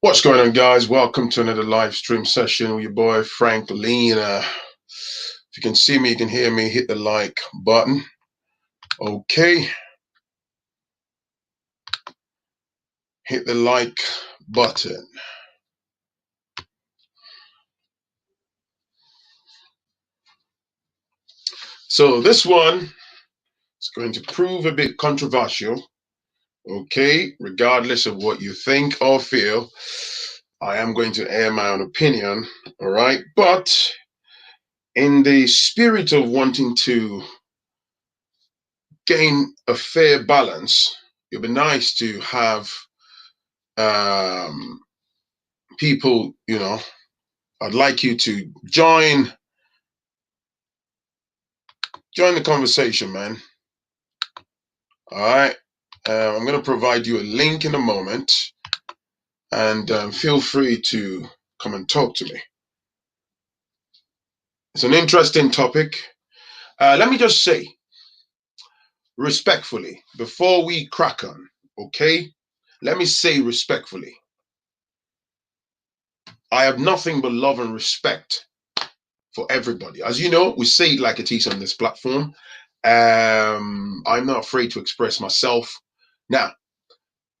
What's going on, guys? Welcome to another live stream session with your boy Phrankleen. If you can see me, you can hear me, hit the like button. Okay. Hit the like button. So this one is going to prove a bit controversial. Okay. Regardless of what you think or feel, I am going to air my own opinion. All right. But in the spirit of wanting to gain a fair balance, it'd be nice to have people, I'd like you to join the conversation, man. All right. I'm going to provide you a link in a moment, and feel free to come and talk to me. It's an interesting topic. Let me just say, respectfully, before we crack on, okay? Let me say respectfully, I have nothing but love and respect for everybody. As you know, we say it like it is on this platform. I'm not afraid to express myself. Now,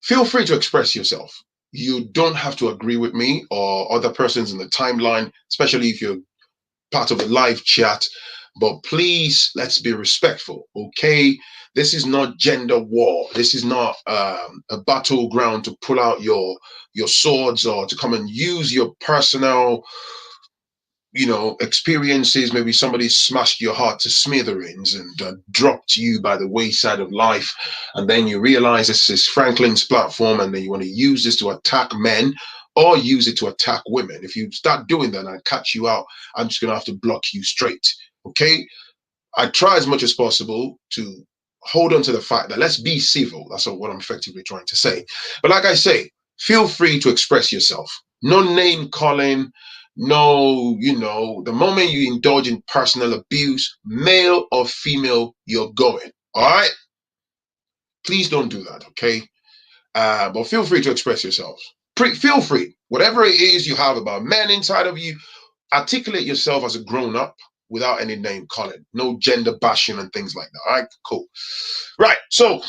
feel free to express yourself. You don't have to agree with me or other persons in the timeline, especially if you're part of the live chat. But please, let's be respectful, okay? This is not gender war. This is not a battleground to pull out your swords or to come and use your personal experiences. Maybe somebody smashed your heart to smithereens and dropped you by the wayside of life, and then you realize this is Frankleen's platform, and then you want to use this to attack men or use it to attack women. If you start doing that and I catch you out, I'm just gonna have to block you straight. Okay? I try as much as possible to hold on to the fact that let's be civil. That's what I'm effectively trying to say. But like I say, feel free to express yourself. No name calling, no, the moment you indulge in personal abuse, male or female, you're going. All right? Please don't do that, okay? But feel free to express yourselves. Feel free. Whatever it is you have about men inside of you, articulate yourself as a grown up without any name calling. No gender bashing and things like that. All right? Cool. Right. So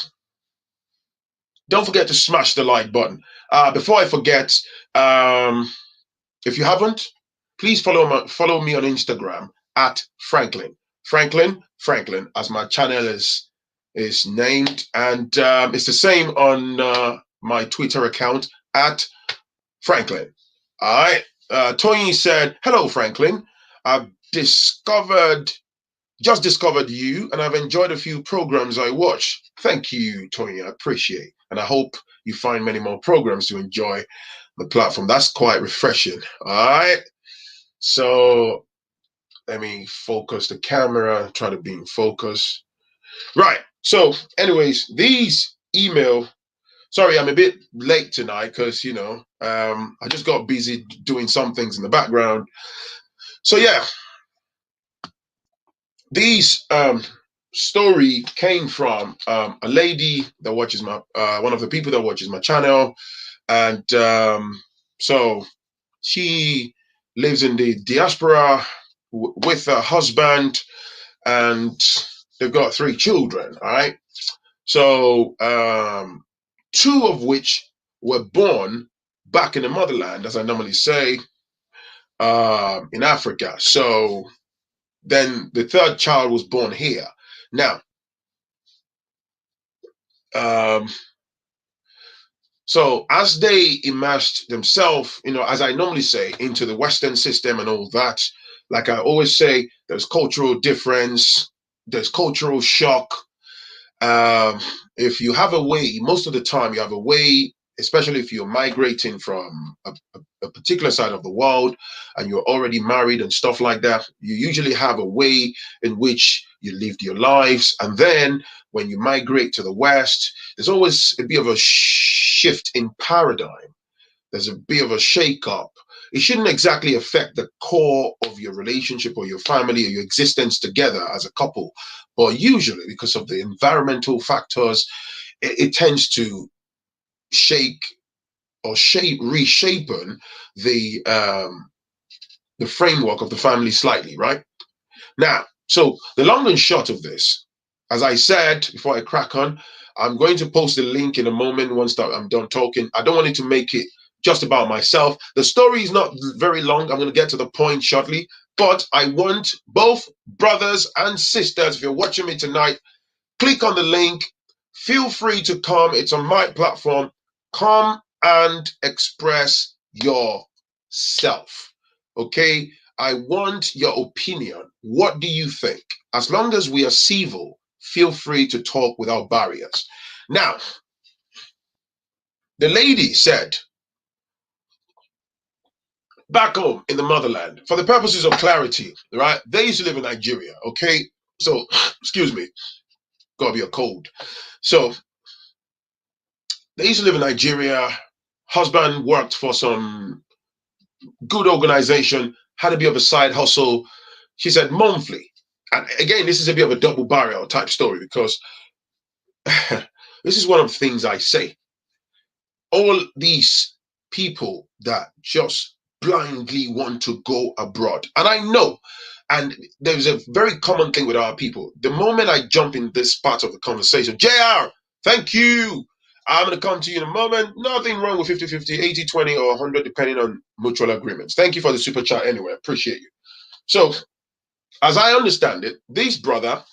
don't forget to smash the like button. Before I forget, if you haven't, please follow me on Instagram at Phrankleen. Phrankleen, as my channel is named, and it's the same on my Twitter account at Phrankleen. All right. Tony said, "Hello, Phrankleen. I've just discovered you, and I've enjoyed a few programs I watch. Thank you, Tony. I appreciate, and I hope you find many more programs to enjoy the platform. That's quite refreshing. All right. So let me focus the camera. Try to be in focus. Right. So, anyways, these email. Sorry, I'm a bit late tonight because I just got busy doing some things in the background. So yeah, these story came from a lady that watches my one of the people that watches my channel, and so she lives in the diaspora with her husband, and they've got 3 children. All right, so 2 of which were born back in the motherland, as I normally say, in Africa. So then the 3rd child was born here. Now, so as they immersed themselves, as I normally say, into the Western system and all that, like I always say, there's cultural difference, there's cultural shock. If you have a way, most of the time you have a way, especially if you're migrating from a particular side of the world and you're already married and stuff like that, you usually have a way in which you lived your lives. And then when you migrate to the West, there's always a bit of a shift in paradigm. There's a bit of a shake-up. It shouldn't exactly affect the core of your relationship or your family or your existence together as a couple. But usually, because of the environmental factors, it tends to shake or reshaping the framework of the family slightly, right? Now, so the long and short of this, as I said before I crack on, I'm going to post the link in a moment once I'm done talking. I don't want it to make it just about myself. The story is not very long. I'm going to get to the point shortly, but I want both brothers and sisters, if you're watching me tonight, click on the link. Feel free to come. It's on my platform. Come and express yourself. Okay? I want your opinion. What do you think? As long as we are civil, feel free to talk without barriers. Now, the lady said, back home in the motherland, for the purposes of clarity, right? They used to live in Nigeria, okay? So, excuse me, gotta be a cold. So, they used to live in Nigeria. Husband worked for some good organization, had a bit of a side hustle. She said monthly. And again, this is a bit of a double barrel type story because this is one of the things I say. All these people that just blindly want to go abroad. And I know, and there's a very common thing with our people. The moment I jump in this part of the conversation, JR, thank you. I'm going to come to you in a moment. Nothing wrong with 50-50, 80-20, or 100, depending on mutual agreements. Thank you for the super chat anyway. Appreciate you. So, as I understand it, this brother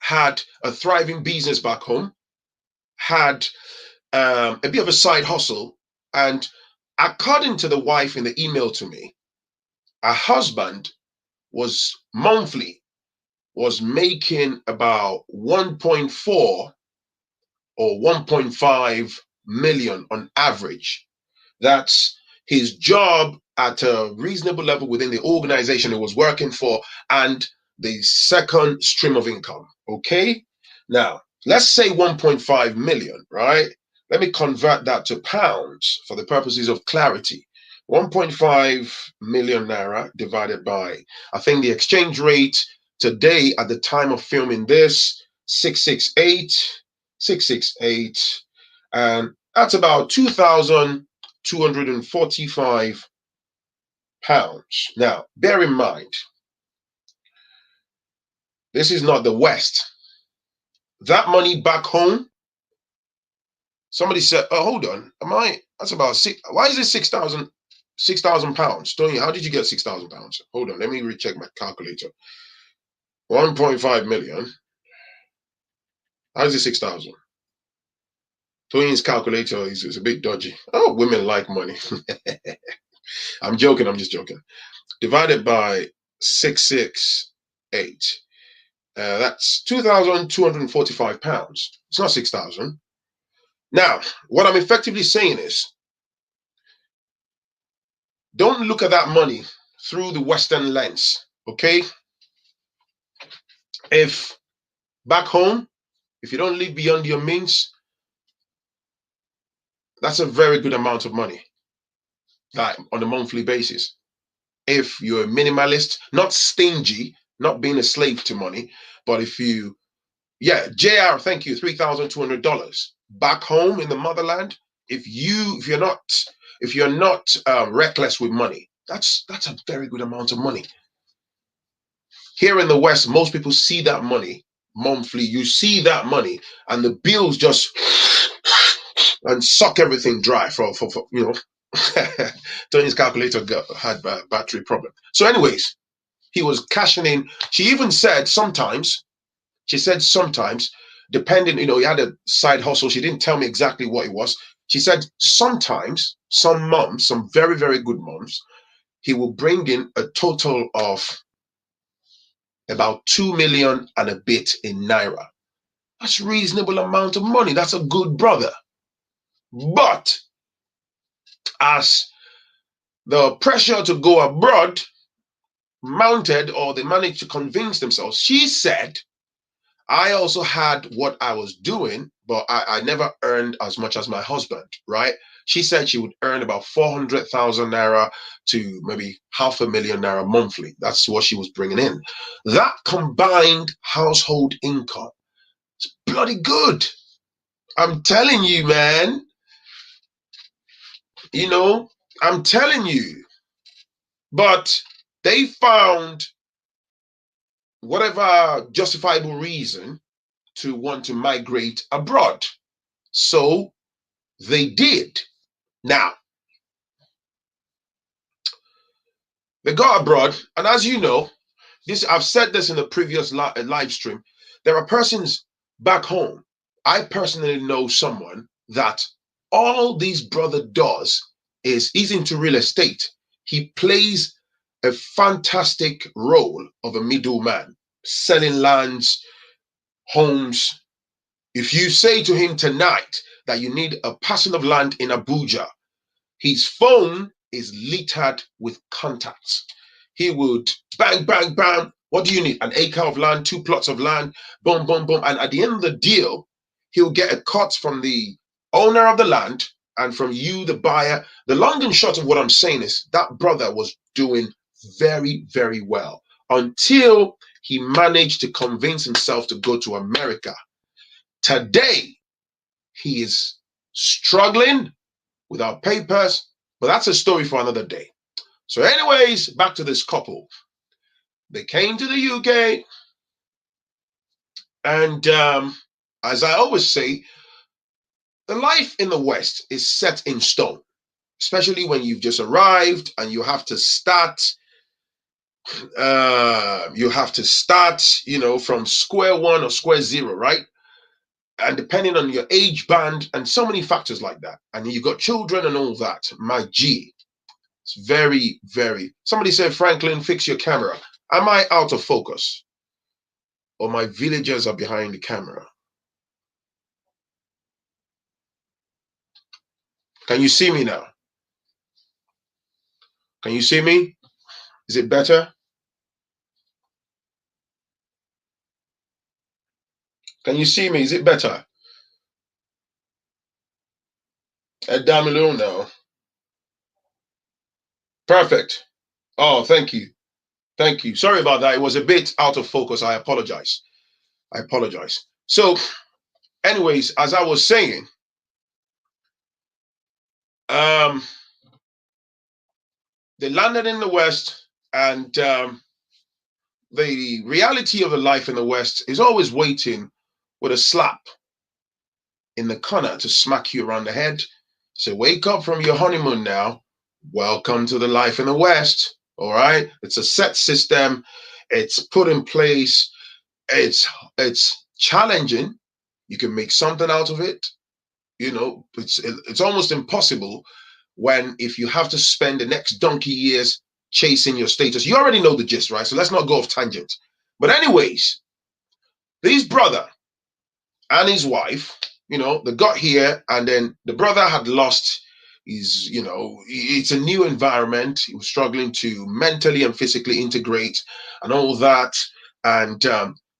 had a thriving business back home, had a bit of a side hustle, and according to the wife in the email to me, her husband was monthly was making about 1.4 or 1.5 million on average. That's his job at a reasonable level within the organization he was working for and the second stream of income. Okay? Now, let's say 1.5 million, right? Let me convert that to pounds for the purposes of clarity. 1.5 million naira divided by, I think the exchange rate today at the time of filming this, 668, and that's about 2,245 pounds. Now, bear in mind, this is not the West. That money back home, somebody said, oh, hold on, that's about why is it 6,000 pounds? Tony, how did you get 6,000 pounds? Hold on, let me recheck my calculator. 1.5 million. How is it 6,000? Tony's calculator is a bit dodgy. Oh, women like money. I'm joking, I'm just joking. Divided by 668. That's 2,245 pounds. It's not 6,000. Now, what I'm effectively saying is, don't look at that money through the Western lens, okay? If back home, if you don't live beyond your means, that's a very good amount of money, like on a monthly basis. If you're a minimalist, not stingy, not being a slave to money, but if you, yeah, JR, thank you, $3,200 back home in the motherland. If you're not reckless with money, that's a very good amount of money. Here in the West, most people see that money monthly. You see that money, and the bills just and suck everything dry for you know. Tony's calculator had a battery problem. So, anyways, he was cashing in. She even said sometimes. She said sometimes, depending, he had a side hustle. She didn't tell me exactly what it was. She said sometimes, some moms, some very, very good moms, he will bring in a total of about 2 million and a bit in naira. That's a reasonable amount of money. That's a good brother. But as the pressure to go abroad mounted, or they managed to convince themselves, she said, I also had what I was doing, but I never earned as much as my husband, right? She said she would earn about 400,000 naira to maybe 500,000 naira monthly. That's what she was bringing in. That combined household income is bloody good. I'm telling you, man. You know, I'm telling you. But they found whatever justifiable reason to want to migrate abroad. So they did. Now, they got abroad, and as you know, this I've said this in the previous live stream. There are persons back home. I personally know someone that all this brother does is he's into real estate. He plays a fantastic role of a middleman, selling lands, homes. If you say to him tonight that you need a parcel of land in Abuja, his phone is littered with contacts. He would bang, bang, bang. What do you need? An acre of land, 2 plots of land, boom, boom, boom. And at the end of the deal, he'll get a cut from the owner of the land and from you, the buyer. The long and short of what I'm saying is that brother was doing very, very well until he managed to convince himself to go to America. Today, he is struggling without papers, but that's a story for another day. So, anyways, back to this couple. They came to the UK, and as I always say, the life in the West is set in stone, especially when you've just arrived and you have to start. From square one or square zero, right? And depending on your age band and so many factors like that, and you've got children and all that, my G, it's very, very. Somebody said, Phrankleen, fix your camera. Am I out of focus? Or my villagers are behind the camera? Can you see me now? Can you see me? Is it better? Can you see me? Is it better? Down below now. Perfect. Oh, thank you. Thank you. Sorry about that. It was a bit out of focus. I apologize. I apologize. So, anyways, as I was saying, they landed in the West, and the reality of the life in the West is always waiting with a slap in the corner to smack you around the head. So wake up from your honeymoon now. Welcome to the life in the West. All right. It's a set system. It's put in place. It's challenging. You can make something out of it. You know, it's almost impossible when if you have to spend the next donkey years chasing your status. You already know the gist, right? So let's not go off tangent. But anyways, this brother and his wife, they got here, and then the brother had lost his, it's a new environment. He was struggling to mentally and physically integrate and all that. And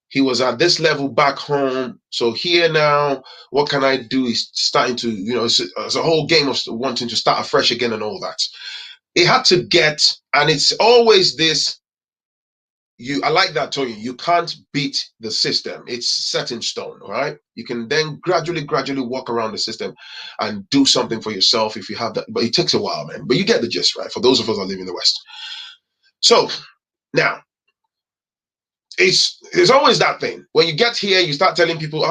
he was at this level back home. So here now, what can I do? He's starting to, it's a whole game of wanting to start afresh again and all that. He had to get, and it's always this. I like that, Tony. You can't beat the system. It's set in stone, all right? You can then gradually walk around the system and do something for yourself if you have that. But it takes a while, man. But you get the gist, right? For those of us that live in the West. So now, it's always that thing. When you get here, you start telling people,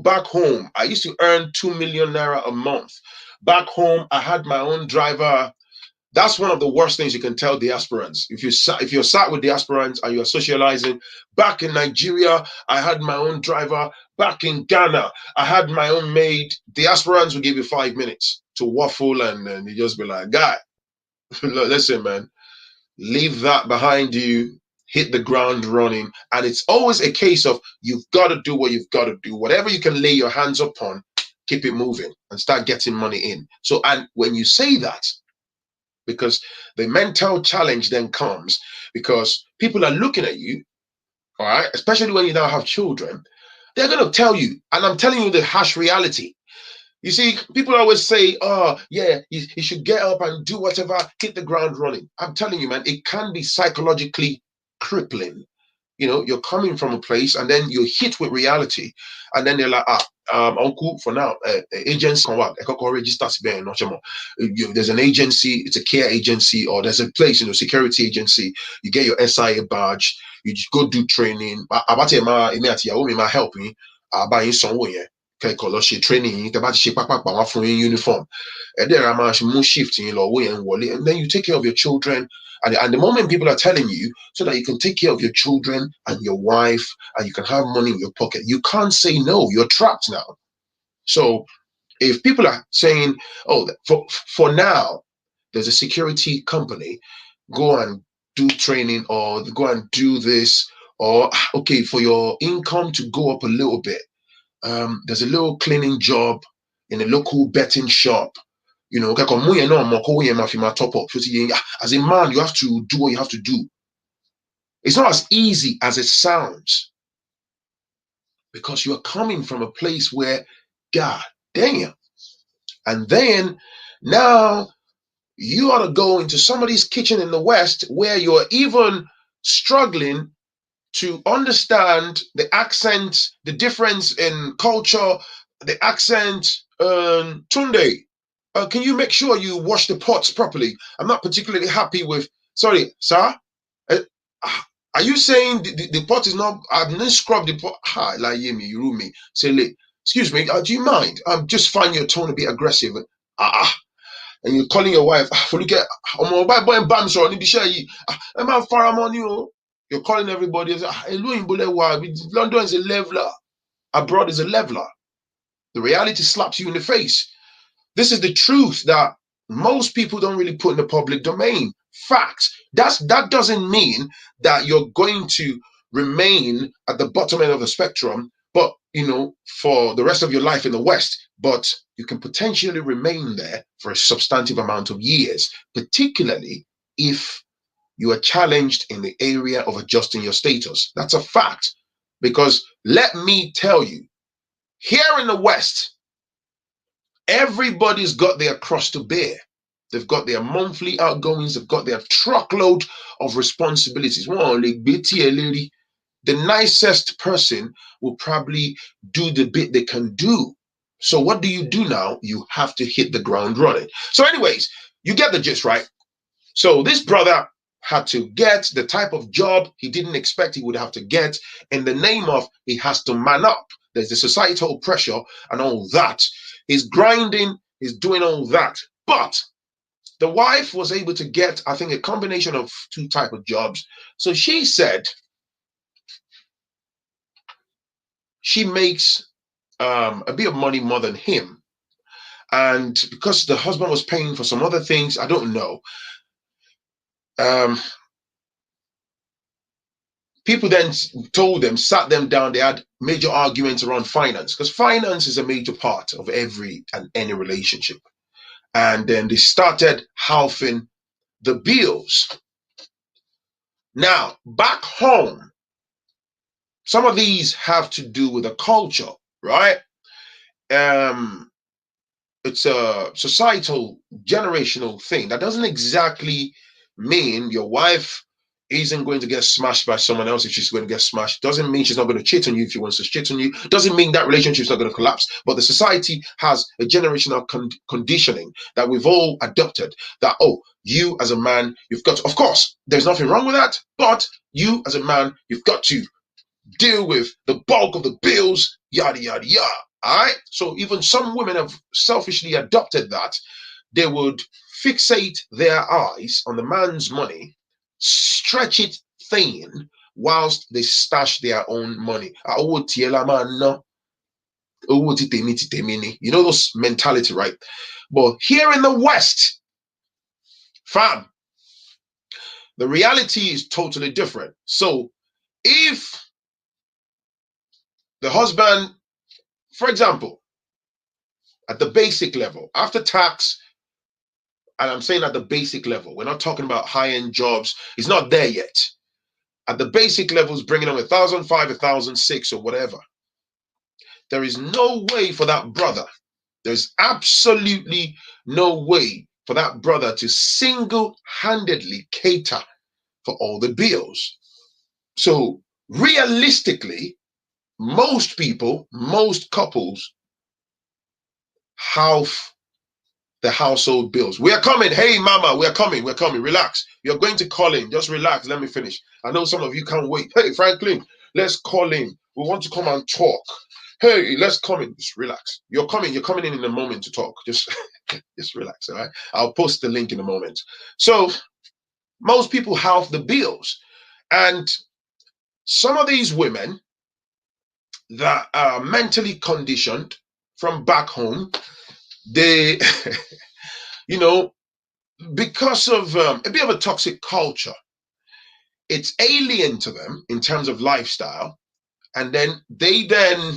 back home, I used to earn 2 million naira a month. Back home, I had my own driver. That's one of the worst things you can tell diasporans. If you're sat with diasporans and you're socializing, back in Nigeria, I had my own driver. Back in Ghana, I had my own maid. Diasporans will give you 5 minutes to waffle, and you just be like, guy, listen, man, leave that behind you, hit the ground running. And it's always a case of you've got to do what you've got to do. Whatever you can lay your hands upon, keep it moving and start getting money in. So, and when you say that, because the mental challenge then comes because people are looking at you, all right, especially when you now have children, they're going to tell you, and I'm telling you the harsh reality. You see, people always say, oh, yeah, you should get up and do whatever, hit the ground running. I'm telling you, man, it can be psychologically crippling. you're coming from a place and then you're hit with reality, and then they're like, uncle, for now, agency can work. Register. There's an agency, it's a care agency, or there's a place, security agency. You get your SIA badge, you just go do training. About my help me, buy somewhere. Okay, call training, uniform. And then I'm shifting, and then you take care of your children. And the moment people are telling you so that you can take care of your children and your wife and you can have money in your pocket, you can't say no. You're trapped now. So if people are saying, oh, for now, there's a security company, go and do training or go and do this, or okay, for your income to go up a little bit, there's a little cleaning job in a local betting shop. Top up. As a man, you have to do what you have to do. It's not as easy as it sounds, because you're coming from a place where, God damn. And then now you ought to go into somebody's kitchen in the West where you're even struggling to understand the accent, the difference in culture, the accent. Tunde, can you make sure you wash the pots properly? I'm not particularly happy with. Sorry, sir. Uh, are you saying the pot is not? I didn't scrub the pot. Hi, like you rule me. Say, excuse me. Do you mind? Just find your tone a bit aggressive. And you're calling your wife. For look at boy and bam so need to share you. I'm not far on you. You're calling everybody. London is a leveler. Abroad is a leveler. The reality slaps you in the face. This is the truth that most people don't really put in the public domain. Fact. That doesn't mean that you're going to remain at the bottom end of the spectrum, but for the rest of your life in the West. But you can potentially remain there for a substantive amount of years, particularly if you are challenged in the area of adjusting your status. That's a fact. Because let me tell you, here in the West, everybody's got their cross to bear. They've got their monthly outgoings. They've got their truckload of responsibilities. The nicest person will probably do the bit they can do. So what do you do now? You have to hit the ground running. So anyways, you get the gist, right? So this brother had to get the type of job he didn't expect he would have to get in the name of he has to man up. There's the societal pressure and all that. He's grinding, he's doing all that. But the wife was able to get, I think, a combination of two type of jobs. So she said she makes a bit of money more than him. And because the husband was paying for some other things, I don't know. People then sat them down. They had major arguments around finance, because finance is a major part of every and any relationship. And then they started halving the bills. Now, back home, some of these have to do with the culture, right? It's a societal, generational thing. That doesn't exactly mean your wife isn't going to get smashed by someone else if she's going to get smashed. Doesn't mean she's not going to cheat on you if she wants to cheat on you. Doesn't mean that relationship's not going to collapse. But the society has a generational conditioning that we've all adopted. That, you as a man, you've got to, of course, there's nothing wrong with that. But you as a man, you've got to deal with the bulk of the bills, yada, yada, yada. All right. So even some women have selfishly adopted that. They would fixate their eyes on the man's money, stretch it thin, whilst they stash their own money. You know those mentality, right? But here in the West, fam, the reality is totally different. So if the husband, for example, at the basic level, after tax, and I'm saying at the basic level, we're not talking about high-end jobs. It's not there yet. At the basic levels, bringing on 1,005, 1,006, or whatever. There is no way for that brother. There's absolutely no way for that brother to single-handedly cater for all the bills. So realistically, most people, most couples have the household bills. We are coming. Hey, mama, we are coming. We're coming. Relax. You're going to call in. Just relax. Let me finish. I know some of you can't wait. Hey, Phrankleen, let's call in. We want to come and talk. Hey, let's come in. Just relax. You're coming. You're coming in a moment to talk. Just, just relax. All right. I'll post the link in a moment. So most people have the bills, and some of these women that are mentally conditioned from back home, they, you know, because of a bit of a toxic culture, it's alien to them in terms of lifestyle, and then they then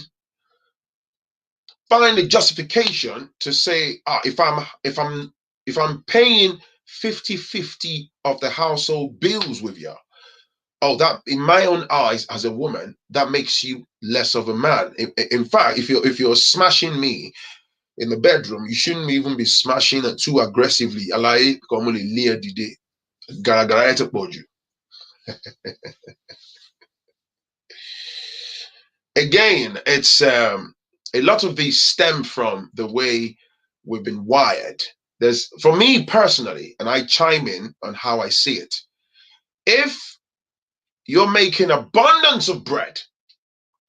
find a justification to say, if I'm paying 50-50 of the household bills with you, oh, that in my own eyes as a woman, that makes you less of a man. In fact, if you're smashing me in the bedroom, you shouldn't even be smashing it too aggressively. Again, it's a lot of these stem from the way we've been wired. There's, for me personally, and I chime in on how I see it. If you're making abundance of bread,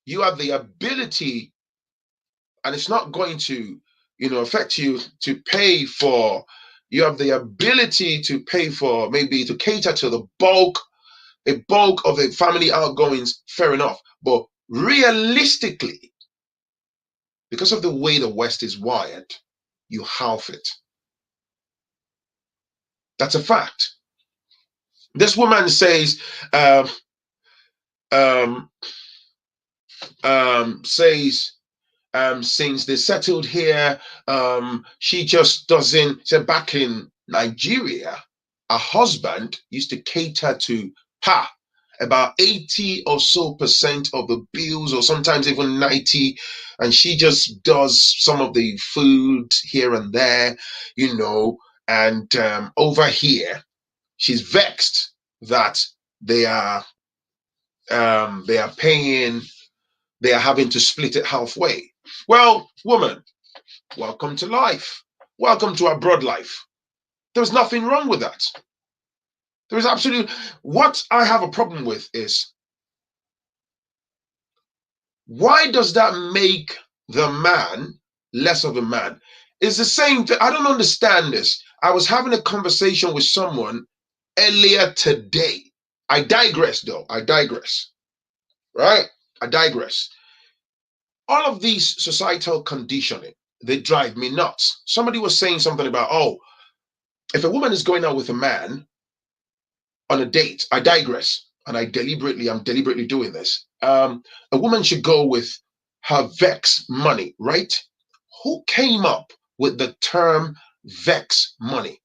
you have the ability, and it's not going to, affect you to pay for. You have the ability to pay for, maybe to cater to a bulk of the family outgoings. Fair enough, but realistically, because of the way the West is wired, you halve it. That's a fact. This woman says, um, um, says, since they settled here, she just doesn't. So back in Nigeria, her husband used to cater to her about 80 or so percent of the bills, or sometimes even 90, and she just does some of the food here and there, and over here she's vexed that they are they are paying, they are having to split it halfway. Well, woman, welcome to life. Welcome to our broad life. There's nothing wrong with that. There is absolutely. What I have a problem with is, why does that make the man less of a man? It's the same thing. I don't understand this. I was having a conversation with someone earlier today. I digress, though. I digress. Right? I digress. All of these societal conditioning, they drive me nuts. Somebody was saying something about, oh, if a woman is going out with a man on a date, I digress, and I'm deliberately doing this. A woman should go with her vex money, right? Who came up with the term vex money?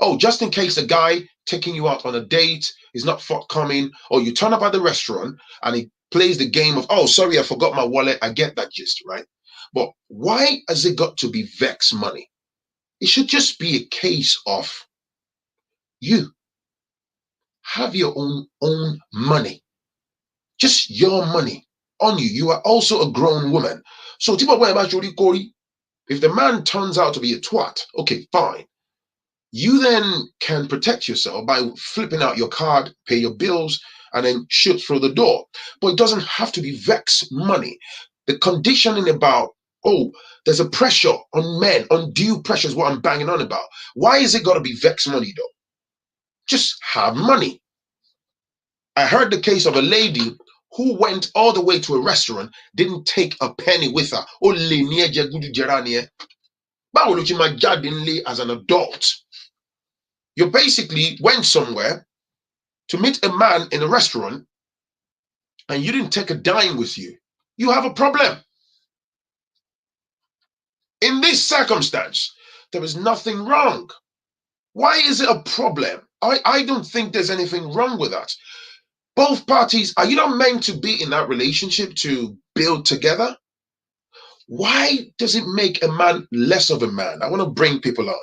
Oh, just in case the guy taking you out on a date is not forthcoming, or you turn up at the restaurant and he plays the game of, oh, sorry, I forgot my wallet. I get that gist, right? But why has it got to be vex money? It should just be a case of you have your own money, just your money on you. You are also a grown woman. So, if the man turns out to be a twat, okay, fine. You then can protect yourself by flipping out your card, pay your bills, and then shoot through the door. But it doesn't have to be vex money. The conditioning about, oh, there's a pressure on men, undue pressure is what I'm banging on about. Why is it got to be vex money though? Just have money. I heard the case of a lady who went all the way to a restaurant, didn't take a penny with her. As an adult, you basically went somewhere to meet a man in a restaurant and you didn't take a dime with you. You have a problem. In this circumstance, there is nothing wrong. Why is it a problem? I don't think there's anything wrong with that. Both parties, are you not meant to be in that relationship to build together? Why does it make a man less of a man? I want to bring people on.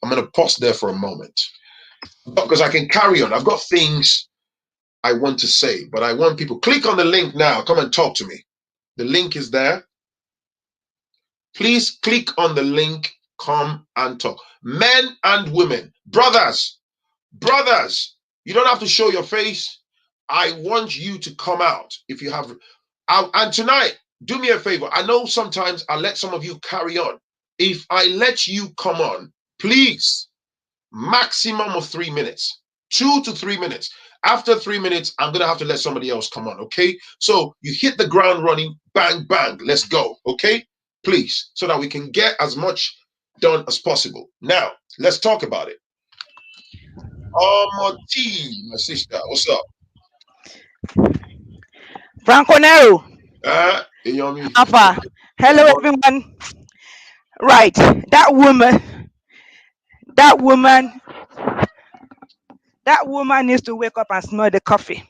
I'm going to pause there for a moment because I can carry on. I've got things I want to say, but I want people, click on the link now. Come and talk to me. The link is there. Please click on the link. Come and talk. Men and women, brothers, you don't have to show your face. I want you to come out if you have. And tonight, do me a favor. I know sometimes I let some of you carry on. If I let you come on, please, maximum of 3 minutes, 2 to 3 minutes. After 3 minutes, I'm going to have to let somebody else come on, okay? So you hit the ground running, bang, bang, let's go, okay? Please, so that we can get as much done as possible. Now, let's talk about it. T, my sister, what's up? Franco Nero. Yomi. Alpha. Hello, everyone. Right. That woman, that woman, that woman needs to wake up and smell the coffee.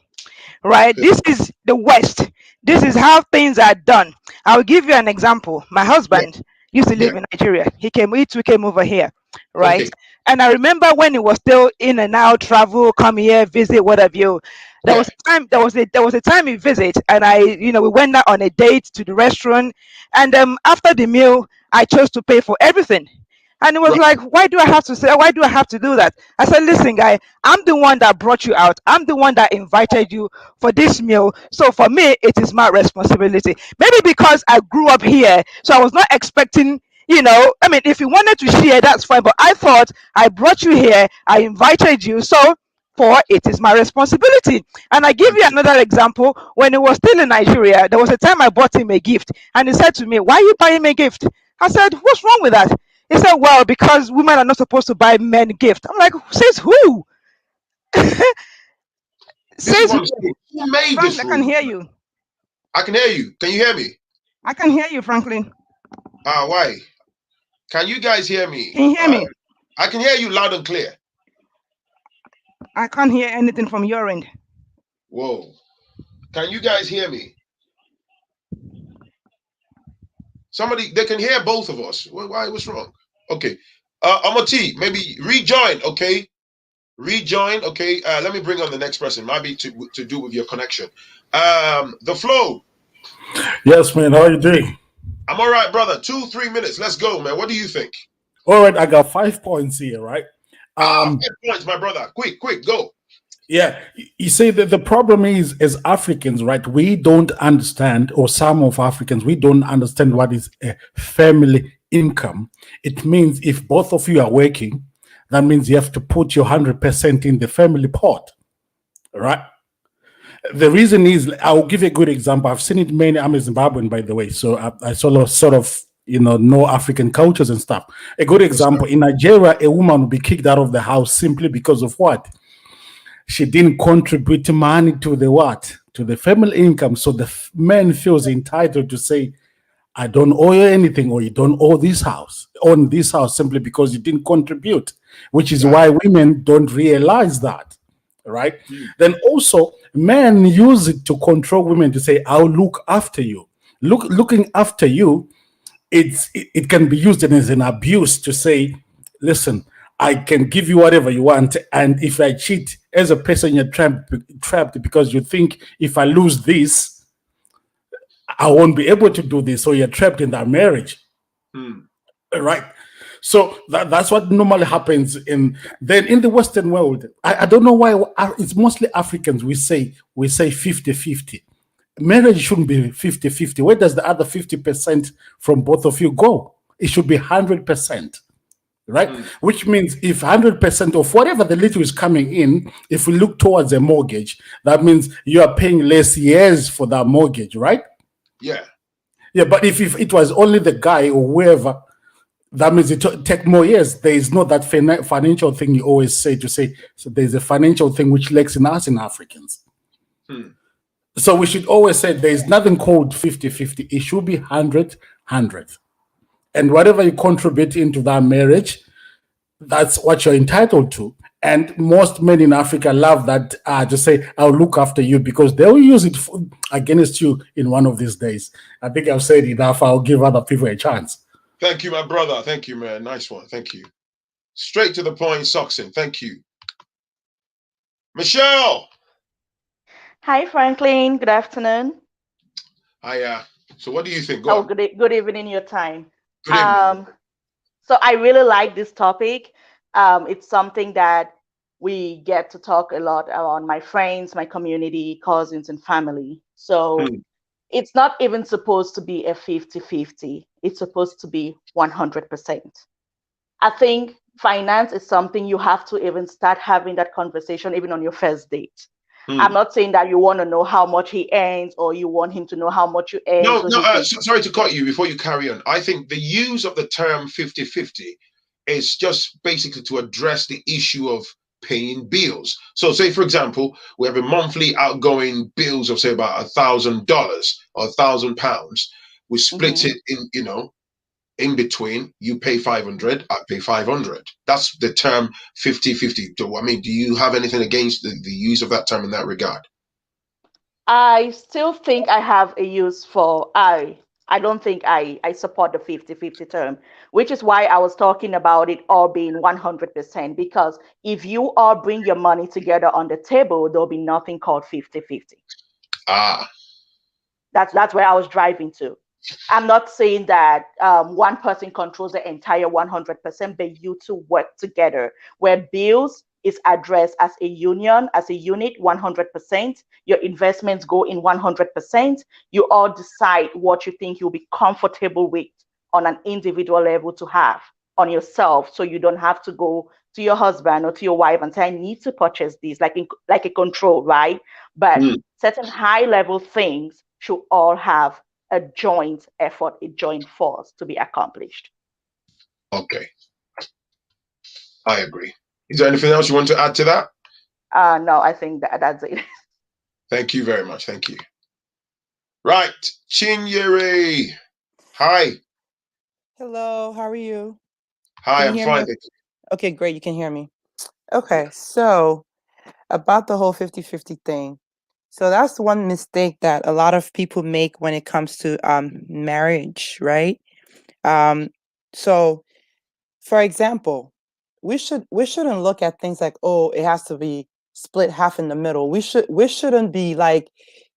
Right? This is the West. This is how things are done. I'll give you an example. My Yeah, husband used to yeah, live in Nigeria. He too came over here, right? okay, And I remember when he was still in and out, travel, come here, visit, whatever you. There yeah, was a time. There was a time he visit, and we went out on a date to the restaurant, and after the meal, I chose to pay for everything. And it was right, like, why do I have to say? Why do I have to do that? I said, listen, guy, I'm the one that brought you out. I'm the one that invited you for this meal. So for me, it is my responsibility. Maybe because I grew up here, so I was not expecting, I mean, if you wanted to share, that's fine. But I thought I brought you here, I invited you. So for it is my responsibility. And I give thank you you. another example. When he was still in Nigeria, there was a time I bought him a gift, and he said to me, why are you buying me a gift? I said, what's wrong with that? He said, well, because women are not supposed to buy men gifts. I'm like, says who? This is Says what who? I'm saying. Who made Frank, this I can rule? hear you. I can hear you. Can you hear me? I can hear you, Franklin. Why? Can you guys hear me? Can you hear me? I can hear you loud and clear. I can't hear anything from your end. Whoa. Can you guys hear me? Somebody, they can hear both of us. Why? What's wrong? Okay. T, maybe rejoin, okay? Rejoin, okay? Let me bring on the next person. Might be to do with your connection. The flow. Yes, man. How are you doing? I'm all right, brother. 2, 3 minutes. Let's go, man. What do you think? All right, I got 5 points here, right? 5 points, my brother. Quick, go. Yeah, you see that the problem is, as Africans, right? We don't understand, or some of Africans, we don't understand what is a family income. It means if both of you are working, that means you have to put your 100% in the family pot, right? The reason is, I'll give you a good example. I've seen it many. I'm a Zimbabwean, by the way, so I sort of know African cultures and stuff. A good Yes, sir. example in Nigeria, a woman will be kicked out of the house simply because of what? She didn't contribute money to the what? To the family income. So the man feels entitled to say, I don't owe you anything, or you don't own this house simply because you didn't contribute, which is Got why women don't realize that, right? it. Then also, men use it to control women to say, I'll look after you. Looking after you, it can be used as an abuse to say, listen, I can give you whatever you want, and if I cheat as a person, you're trapped because you think if I lose this, I won't be able to do this. So you're trapped in that marriage, Hmm. right? So that's what normally happens in the Western world. I don't know why it's mostly Africans. We say 50-50. Marriage shouldn't be 50-50. Where does the other 50% from both of you go? It should be 100%. Right? Hmm. Which means if 100% of whatever the little is coming in, if we look towards a mortgage, that means you are paying less years for that mortgage, right? Yeah. Yeah, but if it was only the guy or whoever, that means it take more years. There is not that financial thing you always say to say. So there's a financial thing which lacks in us in Africans. Hmm. So we should always say there's nothing called 50-50. It should be 100-100. And whatever you contribute into that marriage, that's what you're entitled to. And most men in Africa love that to say, I'll look after you, because they will use it against you in one of these days. I think I've said enough. I'll give other people a chance. Thank you, my brother. Thank you, man. Nice one. Thank you. Straight to the point, Soxin. Thank you. Michelle. Hi, Phrankleen. Good afternoon. So what do you think? Go Oh, on. good evening, your time. Good evening. Um, so I really like this topic. It's something that we get to talk a lot around my friends, my community, cousins, and family. So Hmm. it's not even supposed to be a 50-50. It's supposed to be 100%. I think finance is something you have to even start having that conversation even on your first date. I'm Hmm. not saying that you want to know how much he earns or you want him to know how much you earn No, so no, he can. sorry to cut you before you carry on. I think the use of the term 50-50 is just basically to address the issue of paying bills. So say, for example, we have a monthly outgoing bills of say about $1,000 or £1,000. We split Mhm. it in, in between. You pay 500, I pay 500. That's the term 50-50. I mean, do you have anything against the use of that term in that regard? I still think I have a use for I don't think I support the 50-50 term, which is why I was talking about it all being 100%, because if you all bring your money together on the table, there'll be nothing called 50-50. Ah, That's where I was driving to. I'm not saying that one person controls the entire 100%, but you two work together where bills is addressed as a union, as a unit, 100%. Your investments go in 100%. You all decide what you think you'll be comfortable with on an individual level to have on yourself, so you don't have to go to your husband or to your wife and say, I need to purchase this, like a control, right? But hmm, certain high level things should all have a joint effort, a joint force to be accomplished. okay. I agree. Is there anything else you want to add to that? No, I think that's it. Thank you very much. Thank you. Right, Chinyere. Hi. Hello, how are you? Hi, Can you I'm hear me? fine. Thank you. Okay, great. You can hear me. Yeah. Okay, so about the whole 50-50 thing. So that's one mistake that a lot of people make when it comes to marriage, right? Um, so for example, we shouldn't look at things like, oh, it has to be split half in the middle. We shouldn't be like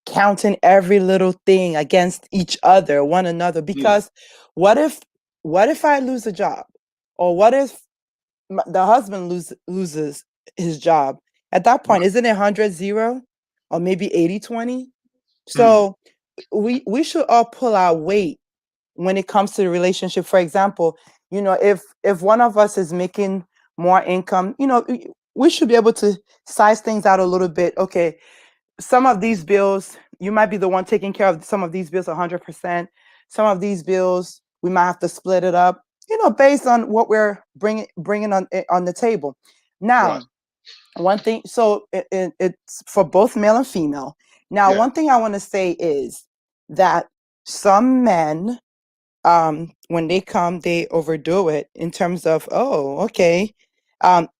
counting every little thing against each other, one another, Hmm. because what if what if I lose a job? Or what if the husband loses his job? At that Right. point, isn't it 100-0 or maybe 80-20? Hmm. So we should all pull our weight when it comes to the relationship. For example, if one of us is making more income, we should be able to size things out a little bit. Okay, some of these bills, you might be the one taking care of some of these bills 100%. Some of these bills, we might have to split it up, based on what we're bringing on the table. Right. Now, one thing, so it's for both male and female. Now, Yeah. one thing I want to say is that some men, when they come, they overdo it in terms of, oh, okay,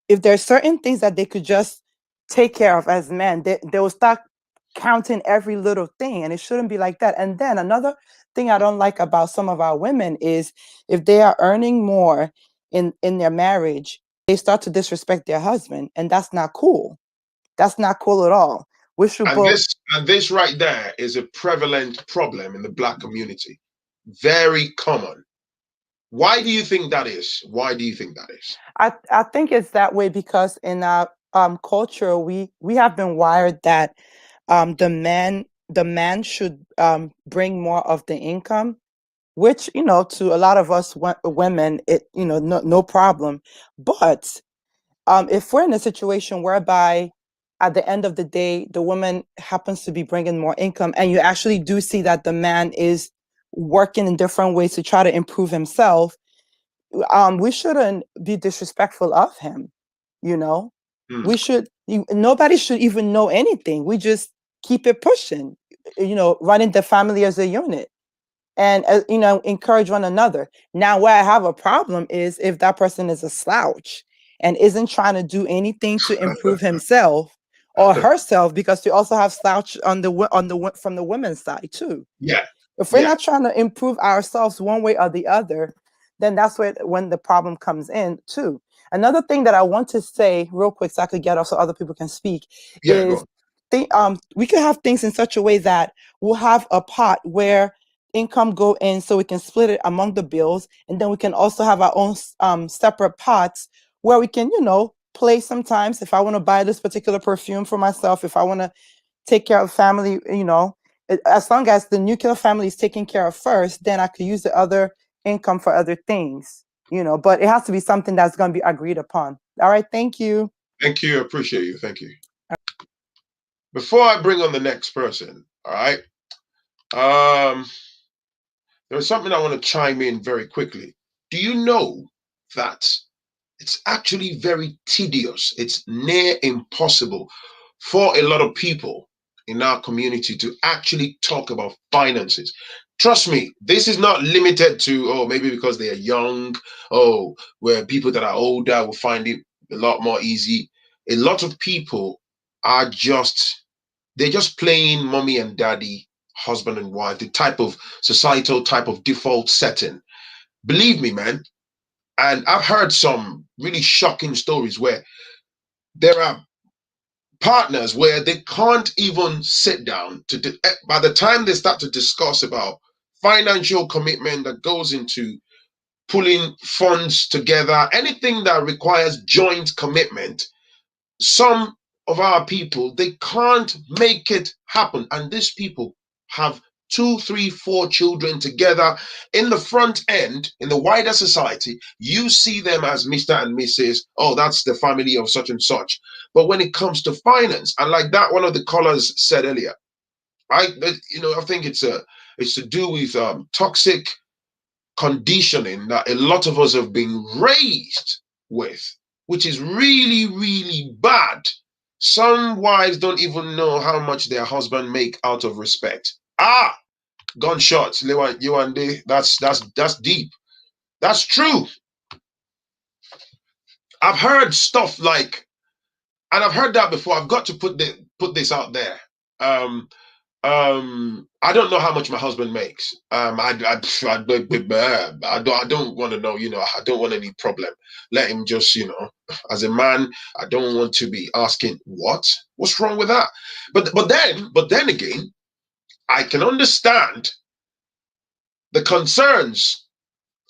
if there's certain things that they could just take care of as men, they will start counting every little thing, and it shouldn't be like that. And then another thing I don't like about some of our women is, if they are earning more in their marriage, they start to disrespect their husband, and that's not cool. That's not cool at all. We should And both. this right there is a prevalent problem in the black community. Very common. Why do you think that is? Why do you think that is? I think it's that way because in our culture, we have been wired that the man should bring more of the income, which, to a lot of us women, it, no problem. But if we're in a situation whereby at the end of the day the woman happens to be bringing more income, and you actually do see that the man is working in different ways to try to improve himself, we shouldn't be disrespectful of him. you know Hmm. Nobody should even know anything. We just keep it pushing, running the family as a unit, and encourage one another. Now, where I have a problem is if that person is a slouch and isn't trying to do anything to improve himself or herself, because we also have slouch from the women's side too. Yeah. If we're Yeah. not trying to improve ourselves one way or the other, then that's when the problem comes in too. Another thing that I want to say real quick, so I could get off so other people can speak, Yeah. Go is on. we could have things in such a way that we'll have a pot where income go in so we can split it among the bills, and then we can also have our own separate pots where we can, play sometimes. If I want to buy this particular perfume for myself, if I want to take care of family, as long as the nuclear family is taken care of first, then I could use the other income for other things, but it has to be something that's going to be agreed upon. All right. Thank you. Thank you. Appreciate you. Thank you. Before I bring on the next person, all right, there's something I want to chime in very quickly. Do you know that it's actually very tedious? It's near impossible for a lot of people in our community to actually talk about finances. Trust me, this is not limited to, oh, maybe because they are young, oh, where people that are older will find it a lot more easy. A lot of people are they're just playing mommy and daddy, husband and wife, the type of societal type of default setting. Believe me, man. And I've heard some really shocking stories where there are partners where they can't even sit down by the time they start to discuss about financial commitment that goes into pulling funds together, anything that requires joint commitment, some of our people, they can't make it happen. And these people have 2, 3, 4 children together. In the front end, in the wider society, you see them as Mr. and Mrs. Oh, that's the family of such and such. But when it comes to finance, and like that one of the callers said earlier, I think it's to do with toxic conditioning that a lot of us have been raised with, which is really, really bad. Some wives don't even know how much their husband make out of respect. Gunshots, you and they, that's deep. That's true. I've heard stuff like, and I've heard that before. I've got to put this out there. I don't know how much my husband makes. I don't want to know. I don't want any problem. Let him just, as a man, I don't want to be asking what's wrong with that. But then again, I can understand the concerns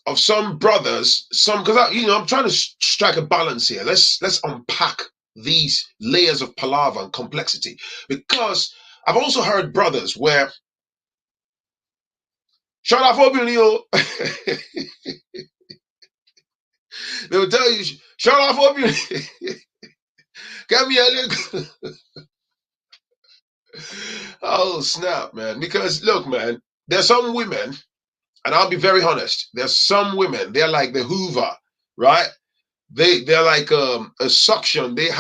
of some brothers. Because I'm trying to strike a balance here. Let's unpack these layers of palaver and complexity, because I've also heard brothers where shut up, Obinio. They will tell you, shut up, Obinio. Get me a little. Oh, snap, man. Because look, man, there's some women, and I'll be very honest, there's some women, they're like the Hoover, right? They're like a suction. They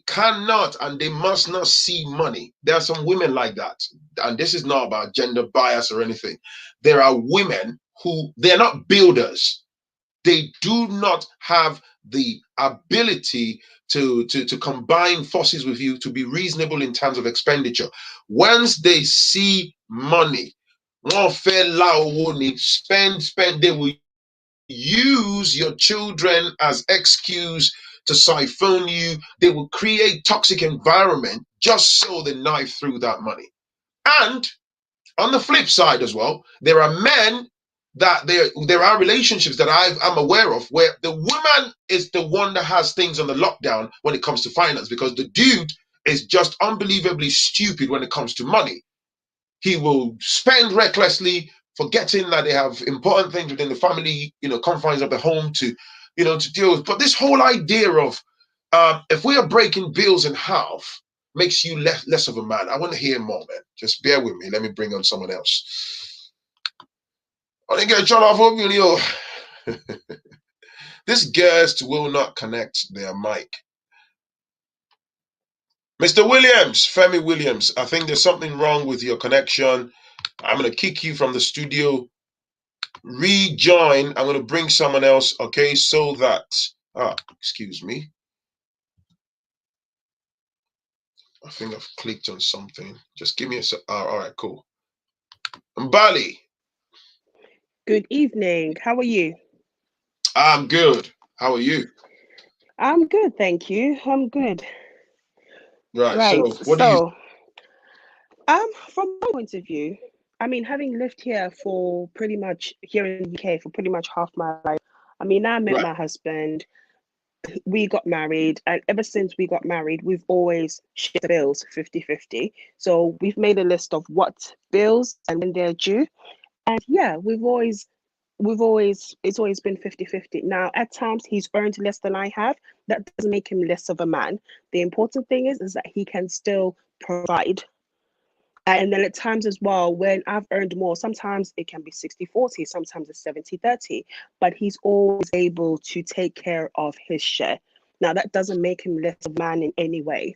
cannot and they must not see money. There are some women like that. And this is not about gender bias or anything. There are women who, they're not builders. They do not have the ability to combine forces with you to be reasonable in terms of expenditure. Once they see money, spend, they will use your children as excuse to siphon you. They will create toxic environment just so they knife through that money. And on the flip side as well, there are men that there are relationships that I'm aware of where the woman is the one that has things on the lockdown when it comes to finance, because the dude is just unbelievably stupid when it comes to money. He will spend recklessly, forgetting that they have important things within the family, confines of the home to deal with. But this whole idea of if we are breaking bills in half makes you less of a man. I want to hear more, man. Just bear with me. Let me bring on someone else. I didn't get shut off. This guest will not connect their mic. Mr. Williams, Femi Williams, I think there's something wrong with your connection. I'm going to kick you from the studio. Rejoin. I'm going to bring someone else, okay, so that, excuse me. I think I've clicked on something. Just give me a sec. All right, cool. Mbali. Good evening. How are you? I'm good. How are you? I'm good, thank you. I'm good. Right. Right. So what do you? So, from my point of view, I mean, having lived here for pretty much here in the UK for pretty much half my life, I mean, I met Right. my husband, we got married, and ever since we got married, we've always shared the bills 50-50. So we've made a list of what bills and when they're due. And yeah, it's always been 50-50. Now, at times he's earned less than I have. That doesn't make him less of a man. The important thing is that he can still provide. And then at times as well, when I've earned more, sometimes it can be 60-40, sometimes it's 70-30, but he's always able to take care of his share. Now, that doesn't make him less of a man in any way,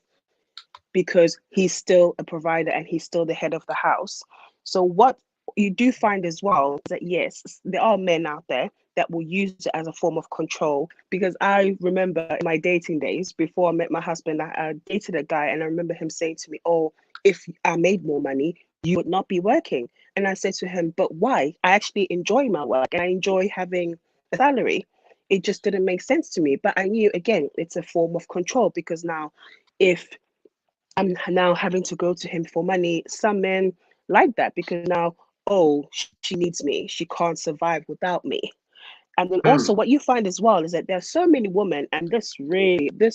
because he's still a provider and he's still the head of the house. So what you do find as well is that yes, there are men out there that will use it as a form of control. Because I remember in my dating days before I met my husband, I dated a guy, and I remember him saying to me, "Oh, if I made more money, you would not be working." And I said to him, "But why? I actually enjoy my work and I enjoy having a salary." It just didn't make sense to me. But I knew, again, it's a form of control, because now if I'm now having to go to him for money, some men like that, because now, oh, she needs me. She can't survive without me. And then Hmm. also what you find as well is that there are so many women, and this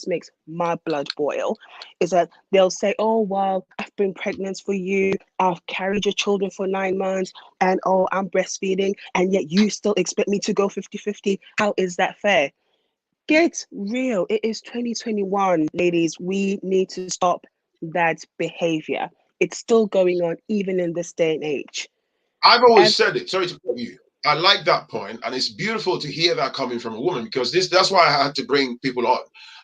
makes my blood boil, is that they'll say, "Oh, well, I've been pregnant for you, I've carried your children for 9 months, and oh, I'm breastfeeding, and yet you still expect me to go 50-50. How is that fair?" Get real. It is 2021, ladies. We need to stop that behavior. It's still going on even in this day and age. I've always And said it. Sorry to cut you. I like that point, and it's beautiful to hear that coming from a woman, because that's why I had to bring people on.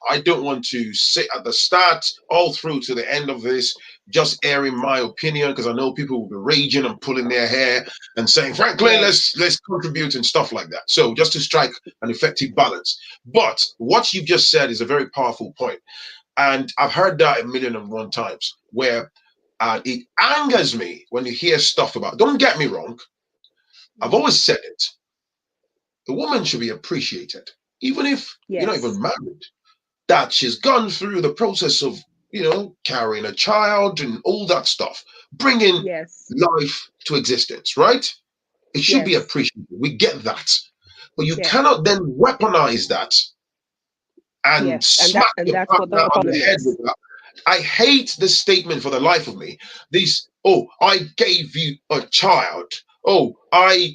I don't want to sit at the start all through to the end of this just airing my opinion, because I know people will be raging and pulling their hair and saying, "Franklin, yes, let's contribute," and stuff like that. So just to strike an effective balance. But what you've just said is a very powerful point. And I've heard that 1,000,001 times, where it angers me when you hear stuff about, don't get me wrong, I've always said it, a woman should be appreciated, even if you're not yes, even married, that she's gone through the process of, carrying a child and all that stuff, bringing yes, life to existence, right? It should be yes, appreciated. We get that. But you yes, cannot then weaponize that and yes. And that smack and your that's what partner the on the problem head with is. that. I hate this statement for the life of me. This, "Oh, I gave you a child. Oh, I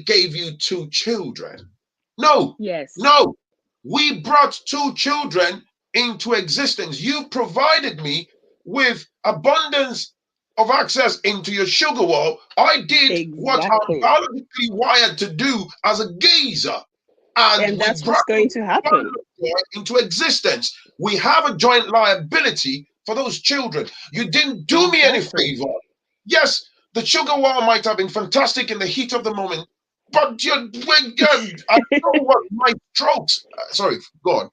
gave you 2 children." No, Yes, no. We brought 2 children into existence. You provided me with abundance of access into your sugar wall. I did what I'm exactly. biologically wired to do as a gazer, and And we that's what's brought the going to happen. boy into existence. We have a joint liability for those children. You didn't do me any Exactly. favor. Yes, the sugar wall might have been fantastic in the heat of the moment, but I know what my strokes. Sorry, go on.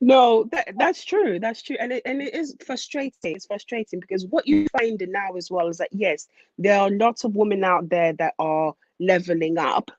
No, that's true. That's true. And it is frustrating. It's frustrating because what you find now as well is that yes, there are lots of women out there that are leveling up.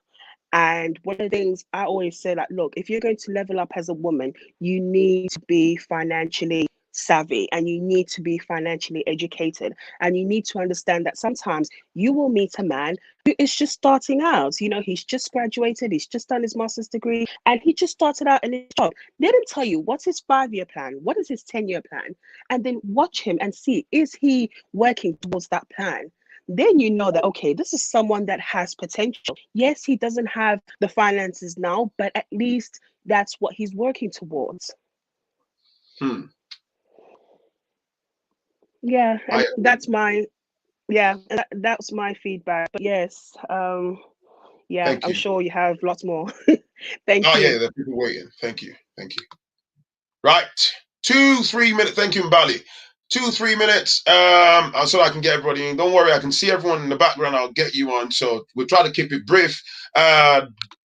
And one of the things I always say, like, look, if you're going to level up as a woman, you need to be financially savvy and you need to be financially educated. And you need to understand that sometimes you will meet a man who is just starting out. You know, he's just graduated, he's just done his master's degree, and he just started out in his job. Let him tell you what's his 5-year plan, what is his 10-year plan, and then watch him and see, is he working towards that plan? Then you know that, okay, this is someone that has potential. Yes, he doesn't have the finances now, but at least that's what he's working towards. Hmm. Yeah, I and that's my that's my feedback. But yes, yeah, thank I'm you. sure you have lots more. Thank Oh you. yeah, there are people waiting. Thank you. Thank you. Right. 2, 3 minutes. Thank you, Mbali. 2, 3 minutes. So I can get everybody in. Don't worry, I can see everyone in the background. I'll get you on. So we'll try to keep it brief.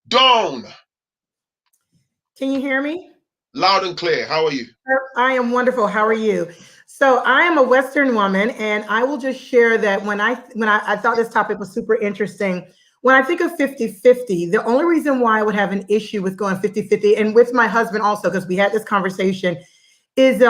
Dawn, Can you hear me? loud and clear. How are you? I am wonderful. How are you? So I am a Western woman, and I will just share that when I thought this topic was super interesting. When I think of 50-50, the only reason why I would have an issue with going 50-50, and with my husband also, because we had this conversation, is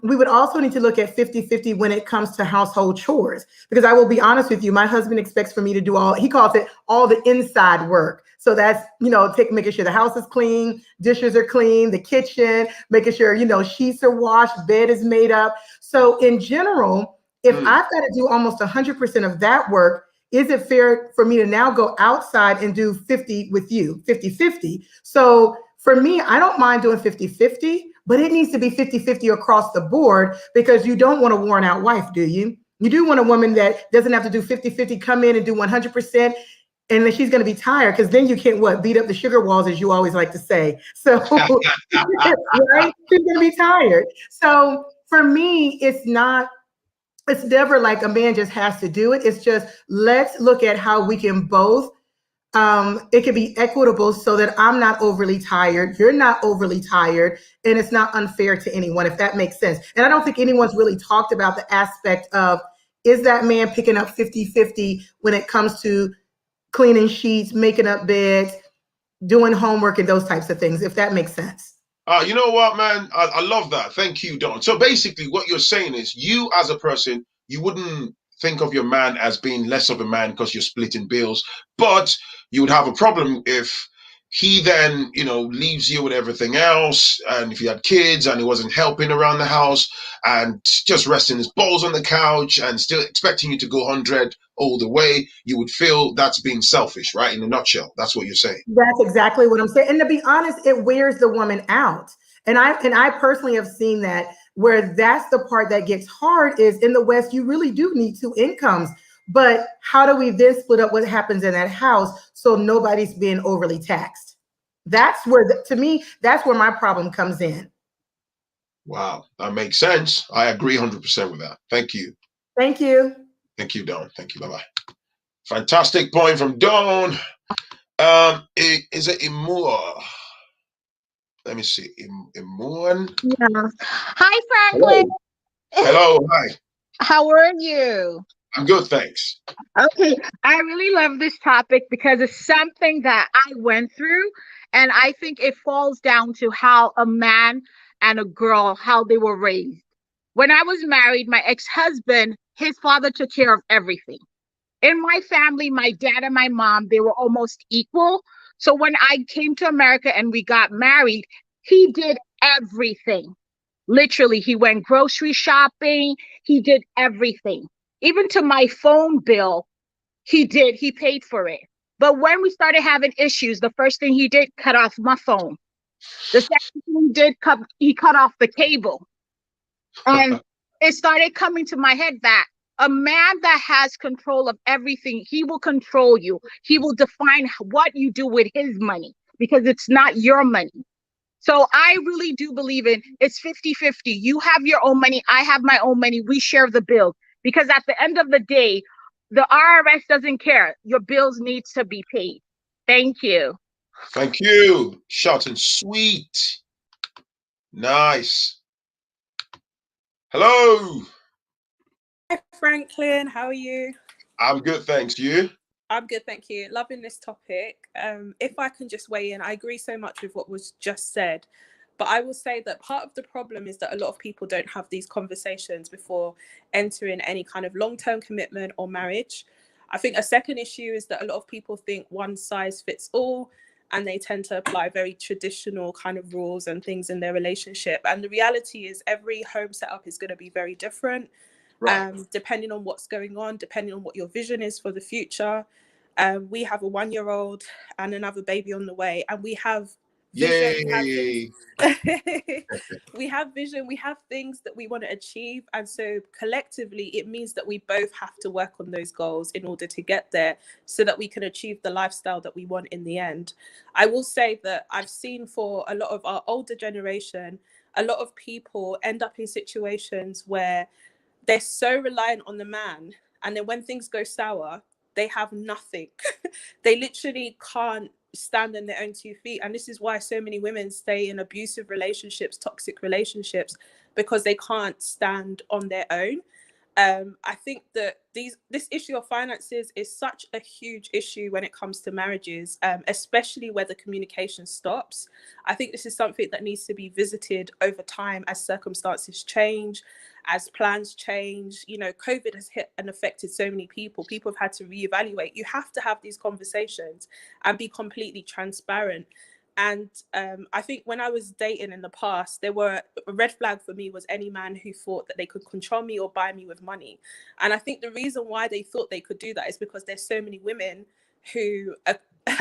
we would also need to look at 50-50 when it comes to household chores. Because I will be honest with you, my husband expects for me to do all, he calls it all the inside work. So that's, making sure the house is clean, dishes are clean, the kitchen, making sure, sheets are washed, bed is made up. So in general, if I've got to do almost 100% of that work, is it fair for me to now go outside and do 50 with you, 50-50? So for me, I don't mind doing 50-50, but it needs to be 50-50 across the board, because you don't want a worn out wife, do you? You do want a woman that doesn't have to do 50-50, come in and do 100%, and then she's going to be tired, because then you can't, beat up the sugar walls, as you always like to say. So, right? She's going to be tired. So for me, it's never like a man just has to do it. It's just, let's look at how we can both, it can be equitable, so that I'm not overly tired, you're not overly tired, and it's not unfair to anyone, if that makes sense. And I don't think anyone's really talked about the aspect of, is that man picking up 50-50 when it comes to cleaning sheets, making up beds, doing homework, and those types of things, if that makes sense. You know what, man? I love that. Thank you, Don. So basically, what you're saying is, you as a person, you wouldn't think of your man as being less of a man because you're splitting bills, but you would have a problem if he then, leaves you with everything else, and if you had kids and he wasn't helping around the house and just resting his balls on the couch and still expecting you to go 100 all the way, you would feel that's being selfish, right? In a nutshell, that's what you're saying. That's exactly what I'm saying. And to be honest, it wears the woman out. And I personally have seen that, where that's the part that gets hard, is in the West, you really do need two incomes. But how do we then split up what happens in that house so nobody's being overly taxed? That's where, to me, that's where my problem comes in. Wow, that makes sense. I agree 100% with that. Thank you. Thank you. Thank you, Dawn. Thank you. Bye-bye. Fantastic point from Dawn. Is it Imua? Let me see. Imuan. Yeah. Hi, Hello. Phrankleen. Hello. Hi. How are you? I'm good, thanks. Okay. I really love this topic because it's something that I went through, and I think it falls down to how a man and a girl, how they were raised. When I was married, my ex-husband, his father took care of everything. In my family, my dad and my mom, they were almost equal. So when I came to America and we got married, he did everything. Literally, he went grocery shopping. He did everything. Even to my phone bill, he paid for it. But when we started having issues, the first thing he did, cut off my phone. The second thing he did, he cut off the cable. And it started coming to my head that a man that has control of everything, he will control you. He will define what you do with his money, because it's not your money. So I really do believe in, it's 50-50. You have your own money. I have my own money. We share the bill, because at the end of the day, the IRS doesn't care. Your bills need to be paid. Thank you. Thank you. Short and sweet. Nice. Hello. Hi, Phrankleen. How are you? I'm good, thanks. You? I'm good, thank you. Loving this topic. If I can just weigh in, I agree so much with what was just said. But I will say that part of the problem is that a lot of people don't have these conversations before entering any kind of long-term commitment or marriage. I think a second issue is that a lot of people think one size fits all, and they tend to apply very traditional kind of rules and things in their relationship. And the reality is every home setup is going to be very different. Right. Depending on what's going on, depending on what your vision is for the future. We have a 1-year-old and another baby on the way, and we have vision. We have vision, we have things that we want to achieve, and so collectively it means that we both have to work on those goals in order to get there, so that we can achieve the lifestyle that we want in the end. I will say that I've seen for a lot of our older generation, a lot of people end up in situations where they're so reliant on the man, and then when things go sour, they have nothing. They literally can't stand on their own 2 feet. And this is why so many women stay in abusive relationships, toxic relationships, because they can't stand on their own. I think that this issue of finances is such a huge issue when it comes to marriages, especially where the communication stops. I think this is something that needs to be visited over time as circumstances change, as plans change. You know, COVID has hit and affected so many people. People have had to reevaluate. You have to have these conversations and be completely transparent. And I think when I was dating in the past, there were a red flag for me was any man who thought that they could control me or buy me with money. And I think the reason why they thought they could do that is because there's so many women who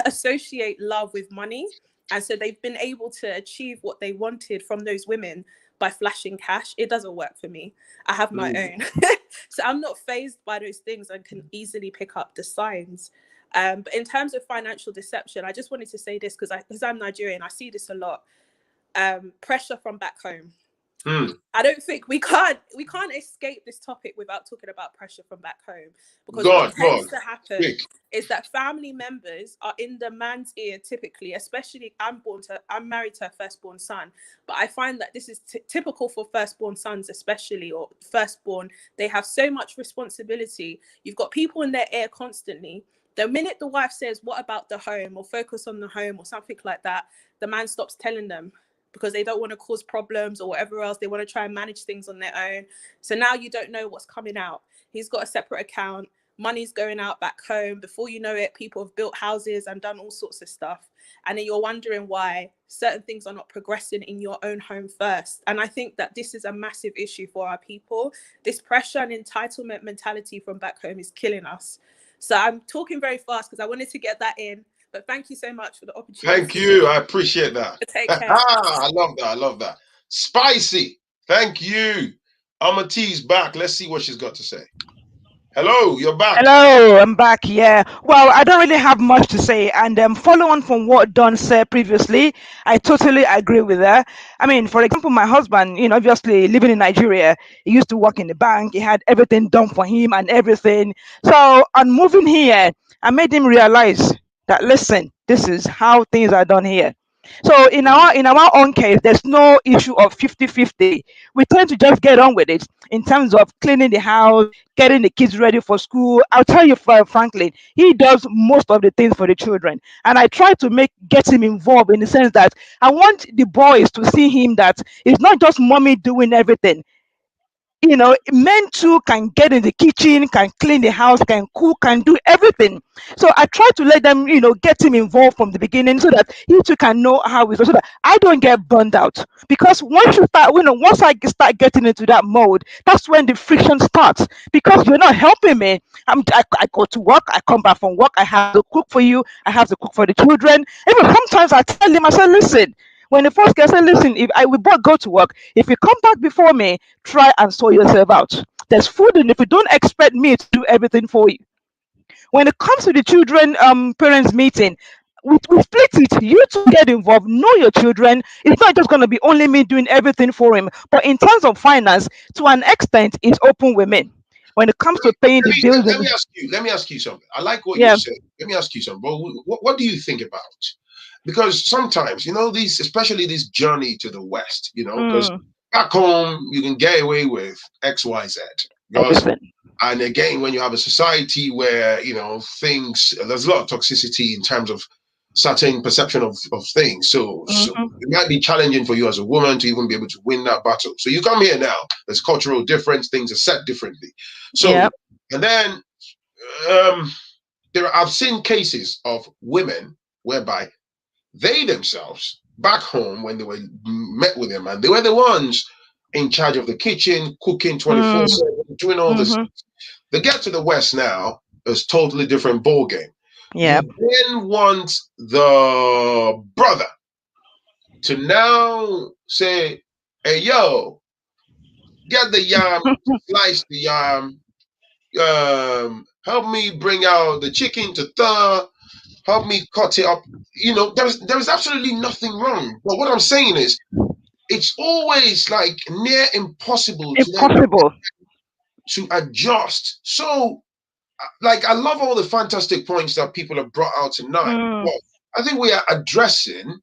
associate love with money. And so they've been able to achieve what they wanted from those women by flashing cash. It doesn't work for me. I have my own. So I'm not fazed by those things and can easily pick up the signs. But in terms of financial deception, I just wanted to say this because I'm Nigerian, I see this a lot. Pressure from back home. I don't think we can't escape this topic without talking about pressure from back home, because what tends to happen is that family members are in the man's ear typically, especially I'm married to a firstborn son, but I find that this is typical for firstborn sons especially, or firstborn. They have so much responsibility. You've got people in their ear constantly. The minute the wife says, what about the home, or focus on the home or something like that, the man stops telling them, because they don't want to cause problems or whatever else. They want to try and manage things on their own. So now you don't know what's coming out. He's got a separate account. Money's going out back home. Before you know it, people have built houses and done all sorts of stuff. And then you're wondering why certain things are not progressing in your own home first. And I think that this is a massive issue for our people. This pressure and entitlement mentality from back home is killing us. So I'm talking very fast because I wanted to get that in. But thank you so much for the opportunity. Thank you. I appreciate that. Take care. I love that. I love that. Spicy. Thank you. Amati's back. Let's see what she's got to say. Hello, you're back. Hello, I'm back. Yeah. Well, I don't really have much to say. And follow on from what Don said previously, I totally agree with that. I mean, for example, my husband, obviously living in Nigeria, he used to work in the bank. He had everything done for him and everything. So on moving here, I made him realize that, listen, this is how things are done here. So in our own case, there's no issue of 50-50. We tend to just get on with it in terms of cleaning the house, getting the kids ready for school. I'll tell you, Franklin, he does most of the things for the children. And I try to get him involved in the sense that I want the boys to see him that it's not just mommy doing everything. Men too can get in the kitchen, can clean the house, can cook, can do everything. So I try to let them, get him involved from the beginning so that he too can know how it's so that I don't get burned out. Because once I start getting into that mode, that's when the friction starts. Because you're not helping me. I go to work, I come back from work, I have to cook for you, I have to cook for the children. Even sometimes I tell him, I say, listen, when the first guy said, listen, we both go to work, if you come back before me, try and sort yourself out. There's food, and if you don't expect me to do everything for you. When it comes to the children parents meeting, we split it. You two get involved, know your children. It's not just going to be only me doing everything for him. But in terms of finance, to an extent, it's open with men. When it comes to paying the bills. Let me ask you something. I like what you said. Let me ask you something. What do you think about? Because sometimes, especially this journey to the West, because back home, you can get away with X, Y, Z. And again, when you have a society where, there's a lot of toxicity in terms of certain perception of things. So it might be challenging for you as a woman to even be able to win that battle. So you come here now, there's cultural difference, things are set differently. So, and then I've seen cases of women whereby they themselves back home, when they were met with them, and they were the ones in charge of the kitchen, cooking 24/7, doing all this. They get to the West now, it's totally different ball game. You then want the brother to now say, hey, yo, get the yam, slice the yam, help me bring out the chicken to thaw, help me cut it up. There's absolutely nothing wrong. But what I'm saying is, it's always like near impossible to adjust. So, like, I love all the fantastic points that people have brought out tonight. But I think we are addressing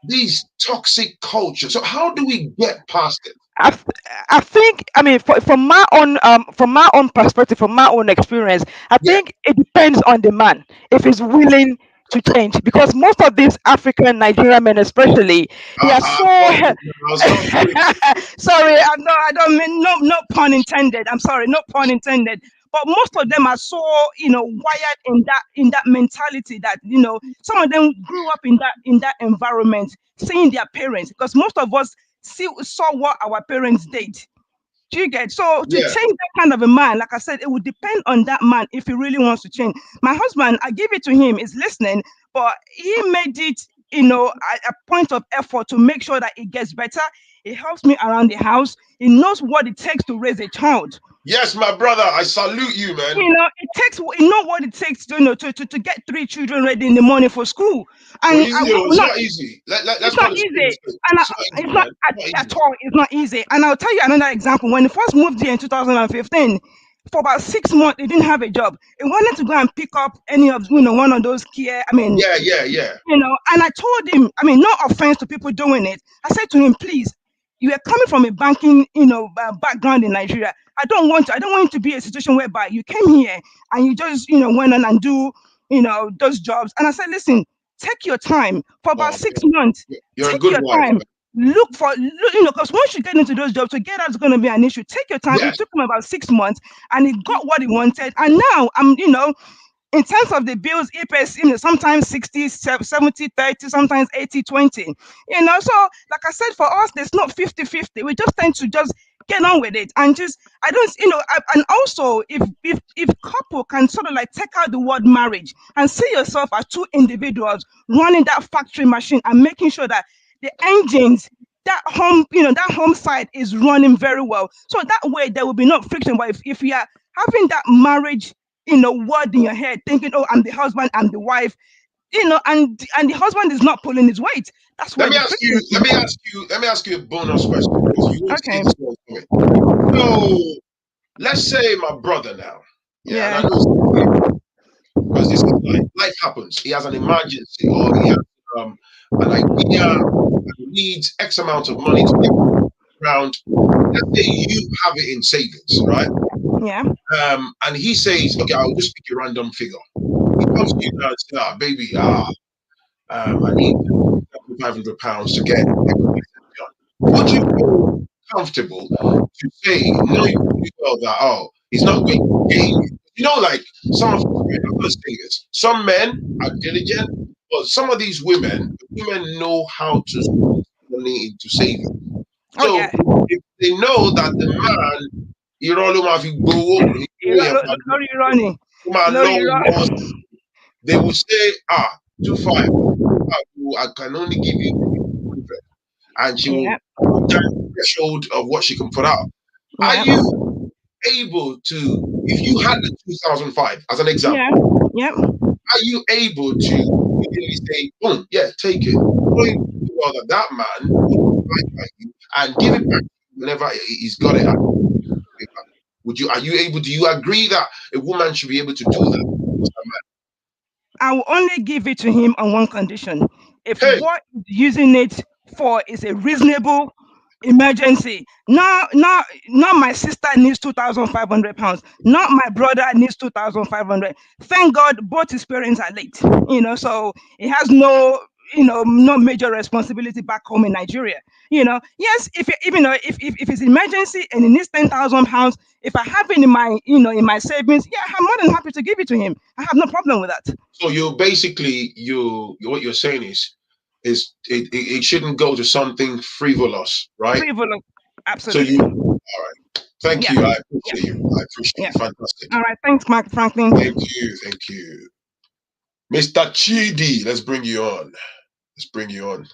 these toxic cultures. So how do we get past it? I, th- I think, I mean, from my own perspective, from my own experience, I Yeah. think it depends on the man if he's willing to change. Because most of these African Nigerian men, especially, they are I so. thought you, I was going through it. Sorry, I don't mean no pun intended. I'm sorry, no pun intended. But most of them are so, wired in that mentality that, some of them grew up in that environment, seeing their parents. Because most of us saw what our parents did. Do you get? So to Yeah. change that kind of a man, like I said, it would depend on that man if he really wants to change. My husband, I give it to him, is listening, but he made it, a point of effort to make sure that it gets better. He helps me around the house. He knows what it takes to raise a child. Yes, my brother. I salute you, man. It takes, what it takes to get 3 children ready in the morning for school. Well, And you I know, will it's not, not easy. Let's it's call not it straight. easy. And It's not it's easy, not man. It's not at easy. all, it's not easy. And I'll tell you another example. When he first moved here in 2015, for about 6 months, he didn't have a job. He wanted to go and pick up any of, one of those Kia. I mean, Yeah, yeah, yeah. and I told him, I mean, no offense to people doing it. I said to him, please, you are coming from a banking, background in Nigeria. I don't want it to be a situation whereby you came here and you just, went on and do, those jobs. And I said, listen, take your time for about Oh, 6 months. you're a Take good your wife, time. man. Because once you get into those jobs, to get out is going to be an issue. Take your time. It Yes. took him about 6 months and he got what he wanted. And now I'm, in terms of the bills, he pays, sometimes 60, 70, 30, sometimes 80, 20. So like I said, for us, there's not 50-50. We just tend to just get on with it and just, I don't, and also if couple can sort of like take out the word marriage and see yourself as two individuals running that factory machine and making sure that the engines, that home side is running very well. So that way there will be no friction. But if you are having that marriage, word in your head, thinking, oh, I'm the husband, I'm the wife, and the husband is not pulling his weight. That's Let where me the ask friction. you. Let me ask you a bonus question because you won't see Okay. this one coming. So let's say my brother now. Yeah, and I Yeah. know because this is life happens. He has an emergency or he has an idea and he needs X amount of money to get around. Let's say you have it in savings, right? Yeah. And he says, okay, I'll just pick a random figure. He comes to you now and says, baby, I need £500 to get done. Would you feel comfortable to say, knowing you well that, he's not going to pay you? Like some of, I'm going to say this, some men are diligent, but some of these women know how to put money into saving. Oh So yeah. if they know that the man, irọ́ ló máa fi gbowó, Lori running. ó máa Lori lọ́wọ́, run. they will say, 2.5, I can only give you 100. And she will Yeah. put down the threshold of what she can put out. Are Yeah. you able to, if you had the 2005 as an Yeah. example, Yeah. are you able to immediately say, boom, yeah, take it? Knowing well that man would buy by you and give it back whenever he's got it. Are you able, do you agree that a woman should be able to do that? I will only give it to him on one condition. If Hey, what he's using it for is a reasonable emergency. Not my sister needs £2,500. Not my brother needs 2,500. Thank God both his parents are late. So he has no major responsibility back home in Nigeria. Yes, if if it's emergency and he needs £10,000, if I have it in my savings, yeah, I'm more than happy to give it to him. I have no problem with that. so you're basically, what you're saying is it shouldn't go to something frivolous, right? Frivolous, So absolutely. you, all right. Thank Yeah, you. I yeah, appreciate you. I appreciate yeah. you. Fantastic. All right, thanks, Mark Franklin. Thank you. Thank you. Mr. Chidi, let's bring you on. Let's bring you on.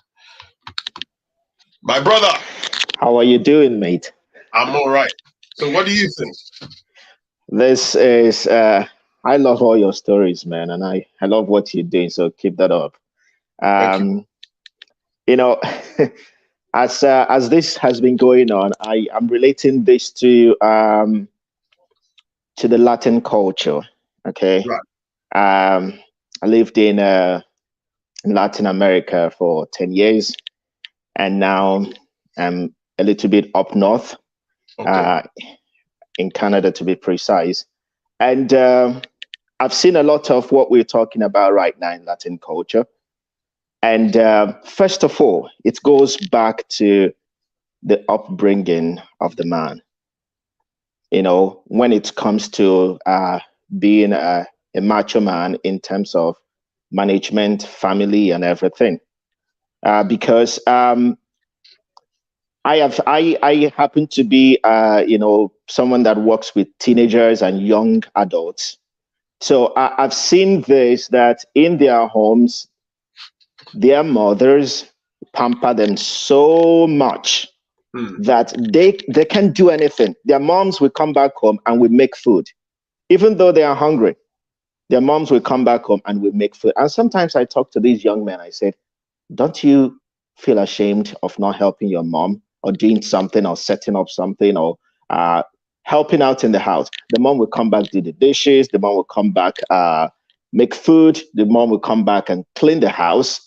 My brother, How are you doing, mate? I'm all right. So what do you think? This is I love all your stories, man, and I love what you're doing. So keep that up. Thank you. You know, as this has been going on, I'm relating this to the Latin culture. Okay, Right. I lived in Latin America for 10 years, and now I'm a little bit up north, Okay. in Canada to be precise. And I've seen a lot of what we're talking about right now in Latin culture. And first of all, it goes back to the upbringing of the man. You know, when it comes to being a macho man in terms of management, family, and everything. Because I happen to be someone that works with teenagers and young adults. So I've seen this, that in their homes, their mothers pamper them so much that they can't do anything. Their moms will come back home and will make food. Even though they are hungry, their moms will come back home and will make food. And sometimes I talk to these young men, I said, don't you feel ashamed of not helping your mom or doing something or setting up something or helping out in the house? The mom will come back, do the dishes. The mom will come back, make food. The mom will come back and clean the house.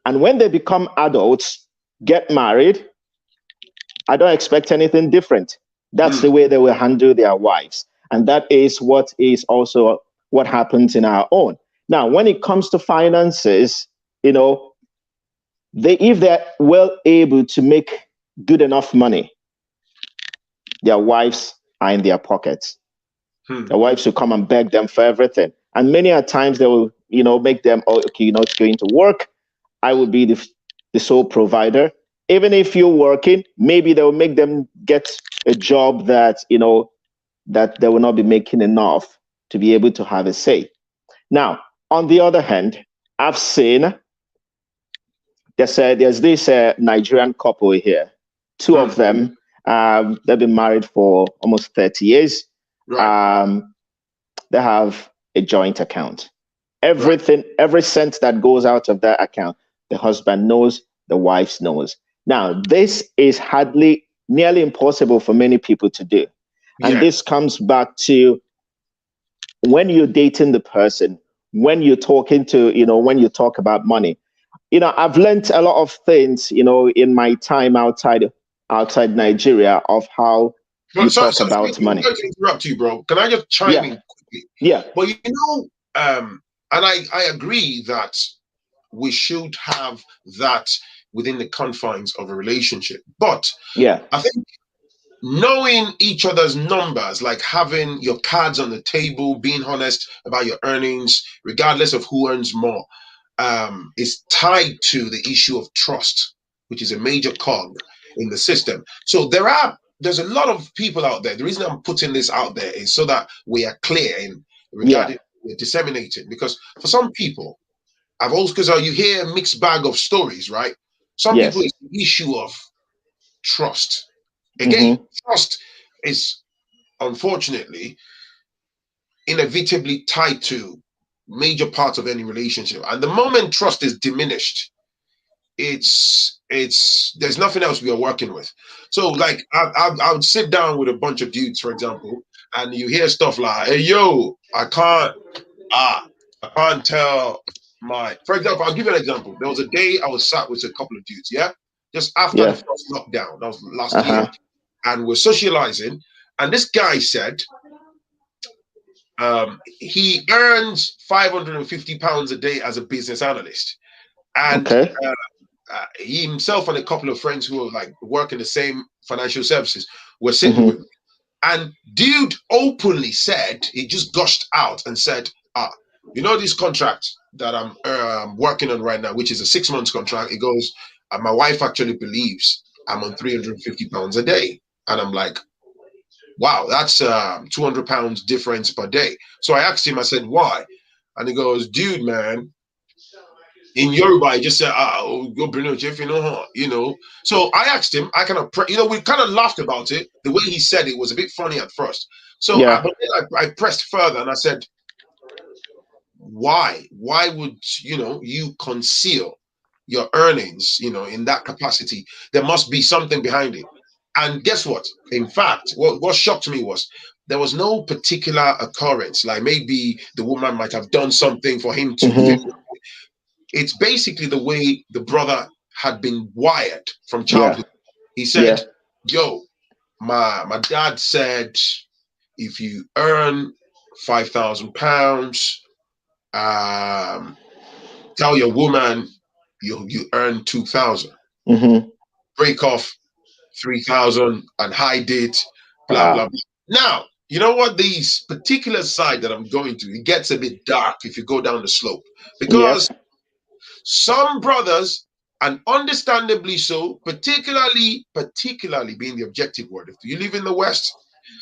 And when they become adults, get married, I don't expect anything different. That's the way they will handle their wives. And that is what is also what happens in our own. Now, when it comes to finances, you know, if they're well able to make good enough money, their wives are in their pockets. Their wives will come and beg them for everything. And many a times they will, make them, oh, okay, you're not going to work. I will be the sole provider. Even if you're working, maybe they will make them get a job that, that they will not be making enough to be able to have a say. Now, on the other hand, I've seen there's this Nigerian couple here. Two of them, they've been married for almost 30 years. Right. They have a joint account. Everything, every cent that goes out of that account, the husband knows, the wife knows. Now, this is nearly impossible for many people to do. And this comes back to when you're dating the person, when you're talking to, when you talk about money. I've learned a lot of things, in my time outside Nigeria of how you talk about money. I'm going to interrupt you, bro. Can I just chime in quickly? Yeah. But and I agree that we should have that within the confines of a relationship. But I think knowing each other's numbers, like having your cards on the table, being honest about your earnings, regardless of who earns more, is tied to the issue of trust, which is a major cog in the system. So there's a lot of people out there. The reason I'm putting this out there is so that we are clear in regarding disseminating, because for some people, because you hear a mixed bag of stories, right? Some people, it's the issue of trust. Again, trust is unfortunately inevitably tied to major parts of any relationship. And the moment trust is diminished, there's nothing else we are working with. So like I would sit down with a bunch of dudes, for example, and you hear stuff like, hey, yo, I can't tell for example, I'll give you an example. There was a day I was sat with a couple of dudes, just after the first lockdown. That was last year. And we're socializing. And this guy said he earns £550 a day as a business analyst. And he himself and a couple of friends who were like work in the same financial services were sitting with me. And dude openly said, he just gushed out and said, this contract that I'm working on right now, which is a 6 months contract, it goes, my wife actually believes I'm on £350 a day. And I'm like, wow, that's £200 difference per day. So I asked him, I said, why? And he goes, dude, man, in Yoruba, he just said, go bring it, So I asked him, we kind of laughed about it. The way he said it was a bit funny at first. So but then I pressed further and I said, why would you conceal your earnings in that capacity? There must be something behind it. And guess what? In fact, what shocked me was there was no particular occurrence, like maybe the woman might have done something for him to it's basically the way the brother had been wired from childhood. He said yo, my dad said if you earn £5,000, tell your woman you earn 2,000. Mm-hmm. Break off 3,000 and hide it, blah blah Wow. blah. Now, you know what? These particular side that I'm going to, it gets a bit dark if you go down the slope because Yep. some brothers, and understandably so, particularly being the objective word, if you live in the West,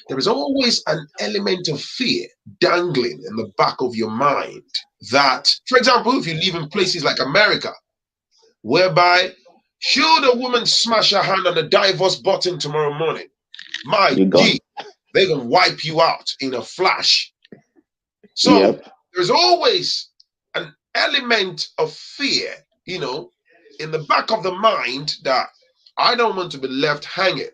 there is always an element of fear dangling in the back of your mind. That, for example, if you live in places like America, whereby should a woman smash her hand on the divorce button tomorrow morning, my You're gone. G, they're gonna wipe you out in a flash. So Yep. there's always an element of fear, in the back of the mind that I don't want to be left hanging.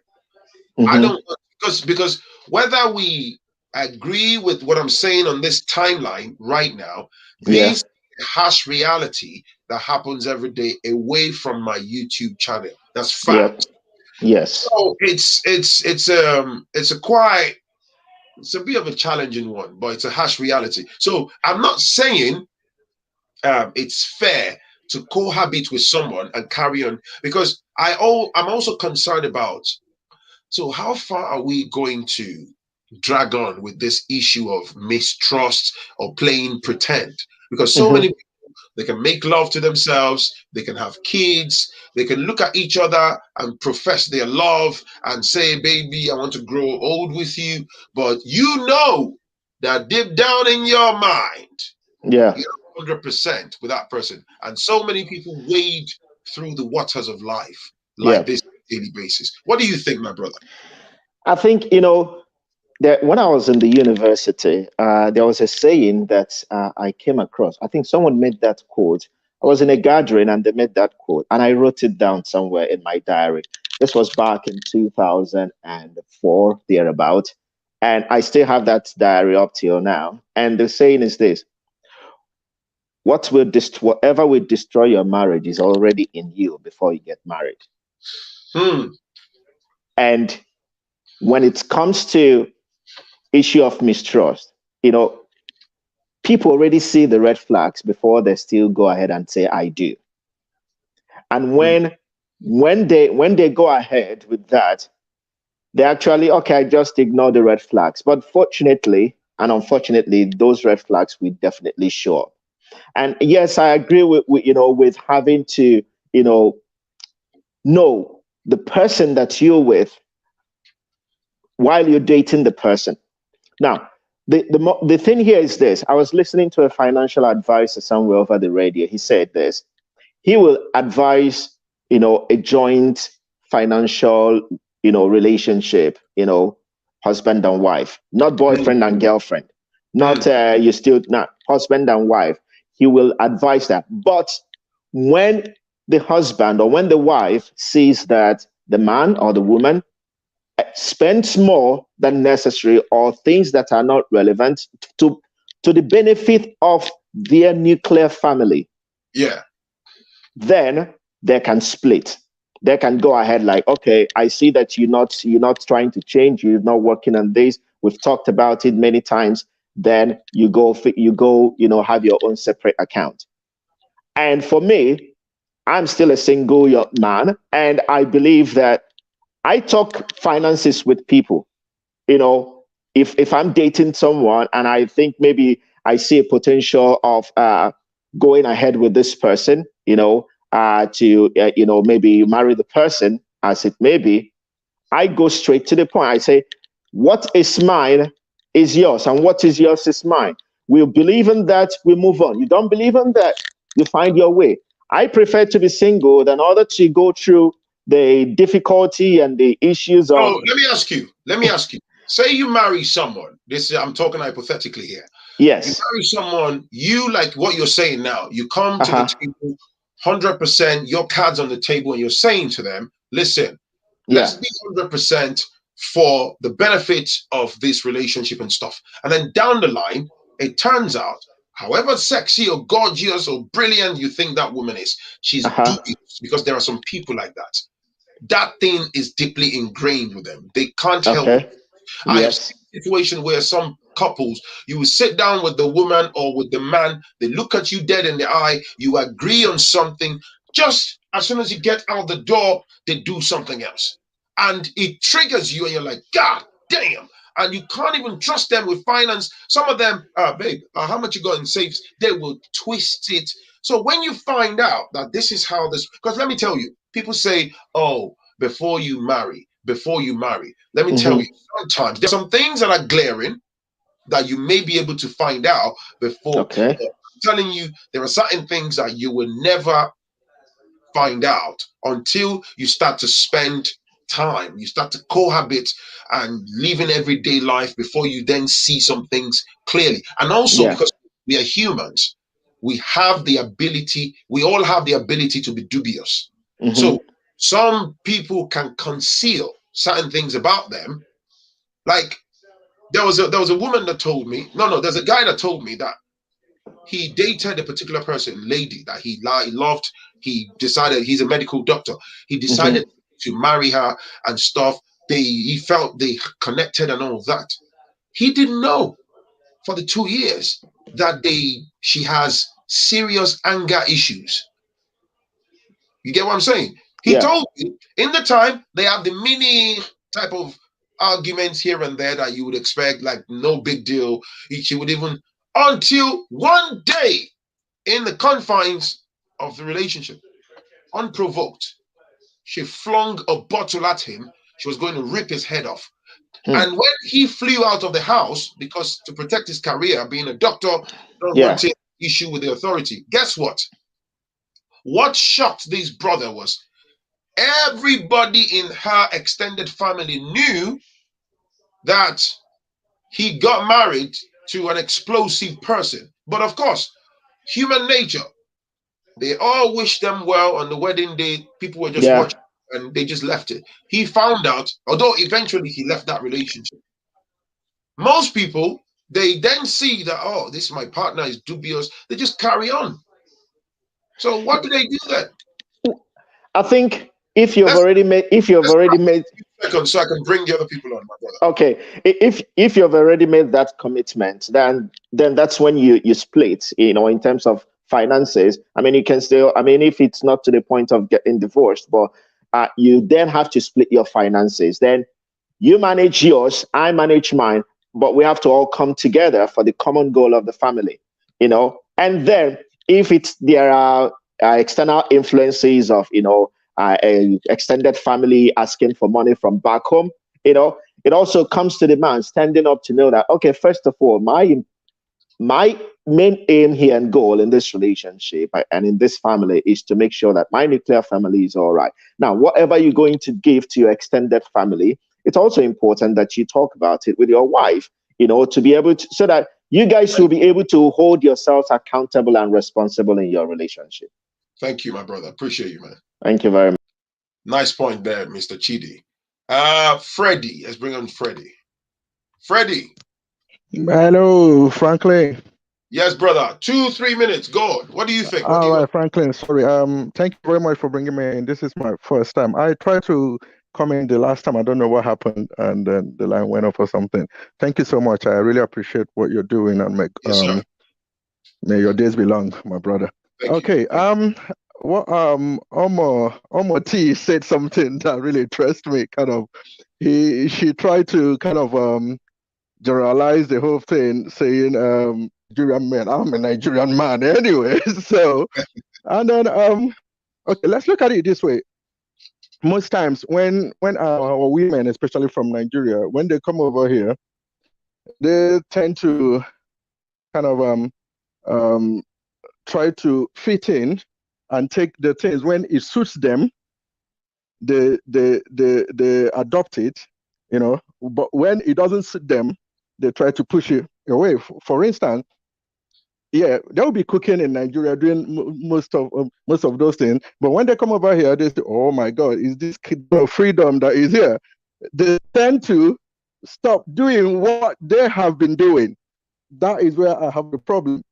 I Mm-hmm. don't want, because whether we agree with what I'm saying on this timeline right now, Yeah. this harsh reality that happens every day away from my YouTube channel. That's Yep. fact. Yes. So it's a bit of a challenging one, but it's a harsh reality. So I'm not saying it's fair to cohabit with someone and carry on because I'm also concerned about, so how far are we going to drag on with this issue of mistrust or playing pretend? Because so many Mm-hmm. people, they can make love to themselves, they can have kids, they can look at each other and profess their love and say, baby, I want to grow old with you. But you know that deep down in your mind, Yeah. you're 100% with that person. And so many people wade through the waters of life like Yeah. this on a daily basis. What do you think, my brother? I think, that when I was in the university, there was a saying that I came across. I think someone made that quote. I was in a gathering and they made that quote, and I wrote it down somewhere in my diary. This was back in 2004, thereabout. And I still have that diary up till now. And the saying is this: whatever will destroy your marriage is already in you before you get married. Hmm. And when it comes to issue of mistrust, you know, people already see the red flags before they still go ahead and say I do. And Hmm. when they go ahead with that, they actually, okay, I just ignore the red flags. But fortunately and unfortunately, those red flags will definitely show up. And yes, I agree with having to you know know the person that you're with while you're dating the person. Now, the thing here is this: I was listening to a financial advisor somewhere over the radio. He said this: he will advise a joint financial relationship, husband and wife, not Hmm. boyfriend and girlfriend, not Hmm. you still not husband and wife. He will advise that. But when the husband or when the wife sees that the man or the woman spends more than necessary or things that are not relevant to the benefit of their nuclear family, Yeah. then they can split. They can go ahead like, okay, I see that you're not trying to change, you're not working on this, we've talked about it many times. Then you go have your own separate account. And for me, I'm still a single young man, and I believe that I talk finances with people. you know if I'm dating someone and I think maybe I see a potential of going ahead with this person, to maybe marry the person, as it may be, I go straight to the point. I say, what is mine is yours, and what is yours is mine. We believe in that, we move on. You don't believe in that, you find your way. I prefer to be single than other to go through the difficulty and the issues So of. let me ask you. Say you marry someone. I'm talking hypothetically here. You Yes. marry someone, you like what you're saying now. You come to the Uh-huh. table, 100%, your cards on the table, and you're saying to them, listen, let's Yeah. be 100% for the benefits of this relationship and stuff. And then down the line, it turns out, however sexy or gorgeous or brilliant you think that woman is, she's Uh-huh. dubious because there are some people like that. that thing is deeply ingrained with them. They can't help it. Okay. I have Yes. seen a situation where some couples, you will sit down with the woman or with the man, they look at you dead in the eye, you agree on something, just as soon as you get out the door, they do something else. And it triggers you, and you're like, God damn. And you can't even trust them with finance. Some of them, babe, how much you got in safes? They will twist it. So when you find out that this is how this, because let me tell you, people say, oh, before you marry. Let me tell Mm-hmm. you, sometimes there's some things that are glaring that you may be able to find out before. Okay. I'm telling you, there are certain things that you will never find out until you start to spend time, you start to cohabit and live in everyday life before you then see some things clearly. And also Yeah. because we are humans, we all have the ability to be dubious. Mm-hmm. So some people can conceal certain things about them. Like there was a woman that told me, no, there's a guy that told me that he dated a particular person, lady that he loved. He decided he's a medical doctor. He Mm-hmm. decided to marry her and stuff. He felt they connected and all that. He didn't know for the 2 years that she has serious anger issues. You get what I'm saying? He Yeah. told me in the time they have the mini type of arguments here and there that you would expect, like no big deal. She would even until one day in the confines of the relationship, unprovoked, she flung a bottle at him. She was going to rip his head off. Hmm. And when he flew out of the house, because to protect his career, being a doctor, don't Yeah. want issue with the authority. Guess what? What shocked this brother was everybody in her extended family knew that he got married to an explosive person. But of course, human nature, they all wished them well on the wedding day. People were just Yeah. watching and they just left it. He found out, although eventually he left that relationship. Most people, they then see that, oh, this my partner is dubious. They just carry on. So what do they do then? I think if you've Let's already made, if you've let's already made, second so I can bring the other people on, my brother. okay, if you've already made that commitment, then that's when you split, in terms of finances. I mean, you can still, I mean, if it's not to the point of getting divorced, but you then have to split your finances. Then you manage yours, I manage mine, but we have to all come together for the common goal of the family. And then if there are external influences of, a extended family asking for money from back home, it also comes to the man standing up to know that, okay, first of all, my main aim here and goal in this relationship and in this family is to make sure that my nuclear family is all right. Now, whatever you're going to give to your extended family, it's also important that you talk about it with your wife, to be able to, so that you guys will be able to hold yourselves accountable and responsible in your relationship. Thank you, my brother. Appreciate you, man. Thank you very much. Nice point there, Mr. Chidi. Freddie, let's bring on Freddie. Freddie. Hello, Franklin. Yes, brother. 2-3 minutes. Go on. What do you think? What do All you right, Franklin. Sorry. Thank you very much for bringing me in. This is my first time. I tried to come in the last time. I don't know what happened, and then the line went off or something. Thank you so much. I really appreciate what you're doing, and Yes, sir. may your days be long, my brother. Thank Okay. you. Thank What Omo T said something that really impressed me. Kind of, she tried to kind of generalize the whole thing, saying Nigerian men. I'm a Nigerian man anyway. So, and then okay, let's look at it this way. Most times when our women, especially from Nigeria, when they come over here, they tend to kind of try to fit in and take the things when it suits them. They adopt it, But when it doesn't suit them, they try to push it away. For instance, yeah, they'll be cooking in Nigeria, doing most of those things. But when they come over here, they say, "Oh my God, is this freedom that is here?" They tend to stop doing what they have been doing. That is where I have the problem.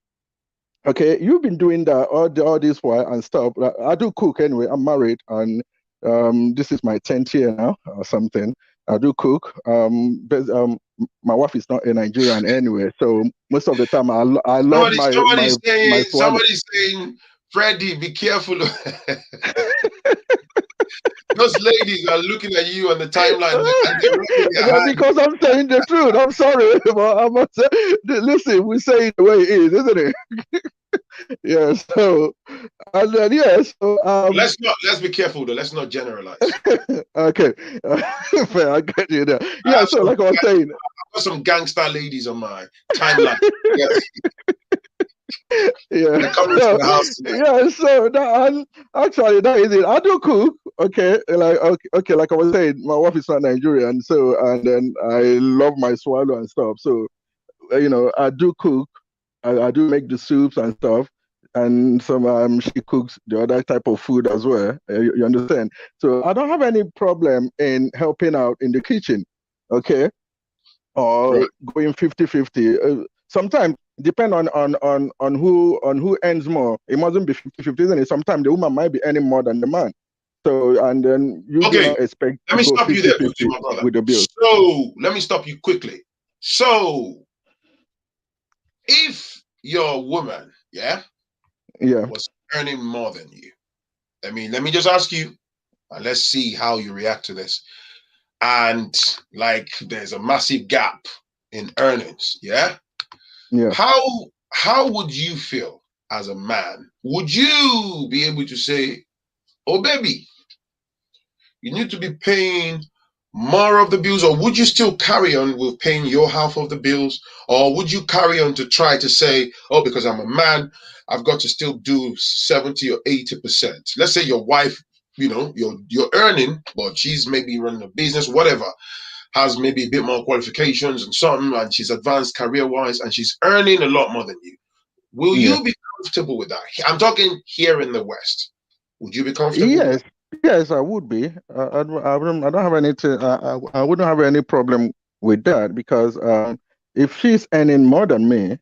Okay, you've been doing that all this while and stuff. I do cook anyway. I'm married, and This is my 10th year now or something. I do cook. But my wife is not a Nigerian anyway, so most of the time I love my swallow. Somebody's saying, Freddie, be careful. Those ladies are looking at you on the timeline and they're rubbing their hands. Because I'm saying the truth. I'm sorry, but I must say, listen, we say it the way it is, isn't it? Yeah. So, and then let's be careful though. Let's not generalize. Okay, fair. I get you there. Yeah. So, like I was saying, I've got some gangster ladies on my timeline. Yes. Yeah. So, yeah. So that actually that is it. I do cook. Okay. Okay. Like I was saying, my wife is not Nigerian, so and then I love my swallow and stuff. So I do cook. I do make the soups and stuff, and some she cooks the other type of food as well. You understand? So I don't have any problem in helping out in the kitchen. Okay. Or going 50-50. Sometimes depend on who earns more. It mustn't be 50-50, isn't it? Sometimes the woman might be earning more than the man. So and then you do not expect let me to go stop you there, 50-50 my brother. with the bill. So let me stop you quickly. So if your woman, was earning more than you, let me just ask you, and let's see how you react to this. And like there's a massive gap in earnings, how would you feel as a man? Would you be able to say, oh baby, you need to be paying more of the bills, or would you still carry on with paying your half of the bills, or would you carry on to try to say, oh, because I'm a man, I've got to still do 70 or 80%? Let's say your wife, you're earning, but she's maybe running a business, whatever, has maybe a bit more qualifications and something, and she's advanced career-wise, and she's earning a lot more than you. Will you be comfortable with that? I'm talking here in the West. Would you be comfortable with that? Yes, I would be. I don't have anything. I wouldn't have any problem with that because if she's earning more than me,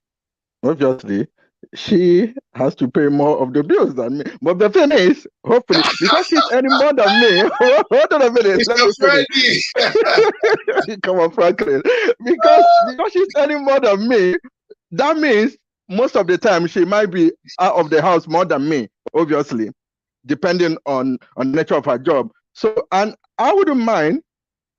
obviously she has to pay more of the bills than me. But the thing is, hopefully, because she's earning more than me, hold on a minute, let me finish. Come on, Phrankleen. Because she's earning more than me, that means most of the time she might be out of the house more than me, obviously, depending on the nature of her job. So, and I wouldn't mind,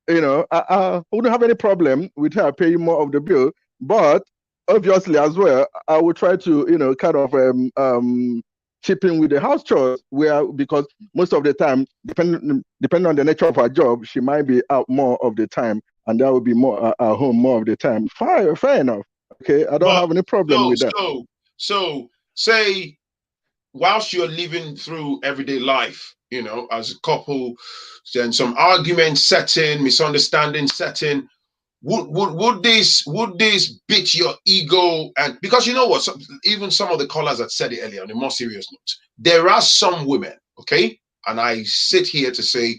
I wouldn't have any problem with her paying more of the bill, but obviously as well, I would try to, kind of chip in with the house chores, because most of the time, depending on the nature of her job, she might be out more of the time, and that would be more at home more of the time. Fair enough. Okay, I don't have any problem with that. So say, whilst you're living through everyday life, as a couple, then some arguments set in, misunderstanding set in. Would this beat your ego? And because you know what, even some of the callers that said it earlier, on a more serious note, there are some women, okay, and I sit here to say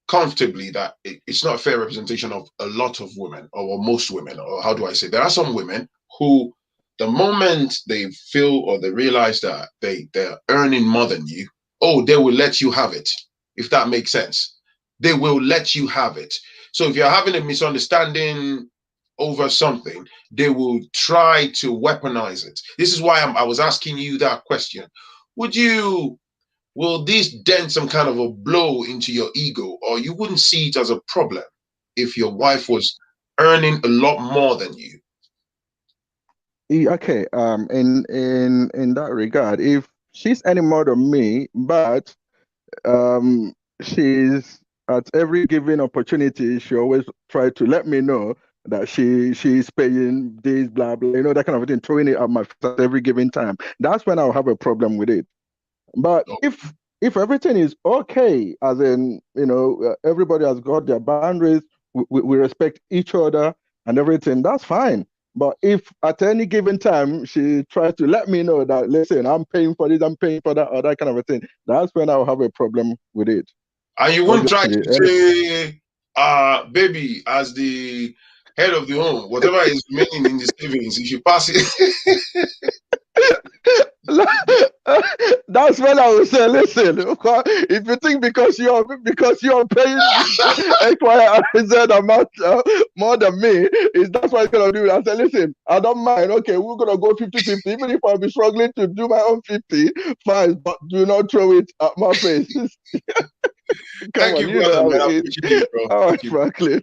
comfortably that it's not a fair representation of a lot of women, or most women, or how do I say, there are some women who, the moment they feel or they realize that they're earning more than you, they will let you have it, if that makes sense. They will let you have it. So if you're having a misunderstanding over something, they will try to weaponize it. This is why I was asking you that question. Will this dent some kind of a blow into your ego, or you wouldn't see it as a problem if your wife was earning a lot more than you? Okay, in that regard, if she's earning more than me, but she's at every given opportunity, she always try to let me know that she's paying this, blah blah, that kind of thing, throwing it at my face at every given time. That's when I'll have a problem with it. But if everything is okay, as in, everybody has got their boundaries, we respect each other and everything, that's fine. But if at any given time she tries to let me know that, listen, I'm paying for this, I'm paying for that, or that kind of a thing, that's when I'll have a problem with it. And you wouldn't try to say, baby, as the head of the home, whatever is remaining in the savings, if you pass it. That's when I would say, listen, if you think because you're paying X, Y, and Z amount more than me, that's what you're gonna do. I say, listen, I don't mind. Okay, we're gonna go 50-50. Even if I'll be struggling to do my own 50, fine, but do not throw it at my face. Come Thank on, you, you know brother, how man. I it appreciate you, bro. is. All right, Thank you. Phrankleen.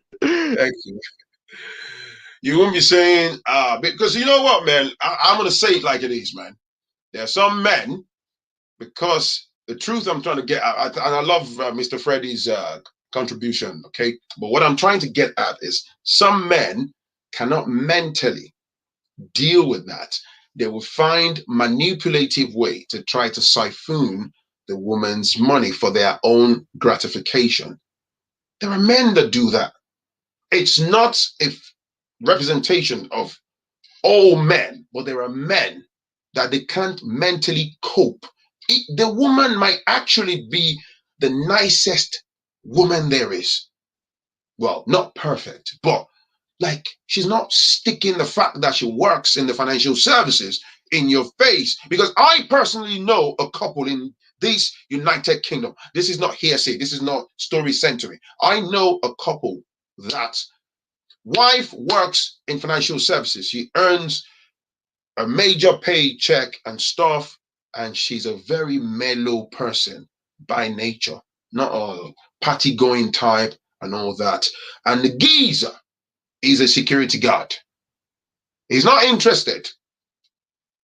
Thank you. You won't be saying, because you know what, man? I'm gonna say it like it is, man. There are some men, because the truth I'm trying to get at, and I love Mr. Freddie's contribution, okay? But what I'm trying to get at is some men cannot mentally deal with that. They will find manipulative way to try to siphon the woman's money for their own gratification. There are men that do that. It's not a representation of all men, but there are men that they can't mentally cope. The woman might actually be the nicest woman there is. Well, not perfect, but like she's not sticking the fact that she works in the financial services in your face. Because I personally know a couple in this United Kingdom. This is not hearsay. This is not story centering. I know a couple that wife works in financial services. She earns a major paycheck and stuff, and she's a very mellow person by nature, not a party going type and all that. And the geezer is a security guard. He's not interested.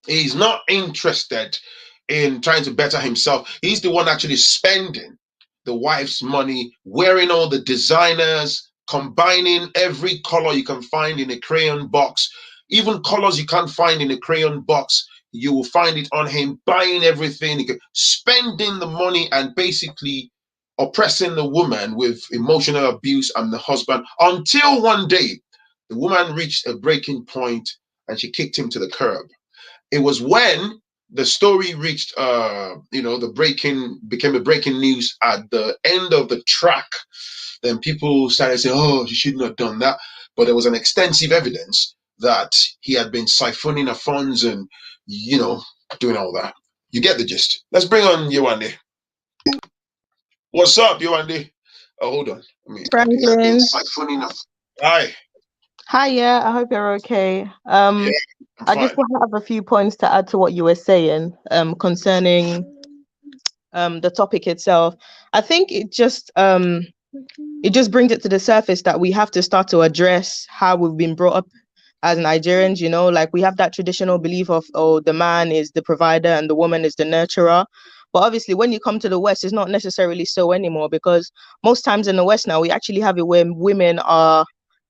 He's not interested in trying to better himself. He's the one actually spending the wife's money, wearing all the designers, combining every color you can find in a crayon box, even colors you can't find in a crayon box. You will find it on him, buying everything, spending the money, and basically oppressing the woman with emotional abuse and the husband, until one day the woman reached a breaking point and she kicked him to the curb. It was when the story reached, the became a breaking news at the end of the track. Then people started saying, oh, she shouldn't have done that. But there was an extensive evidence that he had been siphoning her funds and, doing all that. You get the gist. Let's bring on Yewande. What's up, Yewande? Oh, hold on. Phrankleen. Hi. Hi, yeah, I hope you're okay. Yeah, I just want to have a few points to add to what you were saying concerning the topic itself. I think it just brings it to the surface that we have to start to address how we've been brought up as Nigerians, like we have that traditional belief of, oh, the man is the provider and the woman is the nurturer. But obviously, when you come to the West, it's not necessarily so anymore, because most times in the West now, we actually have it where women are,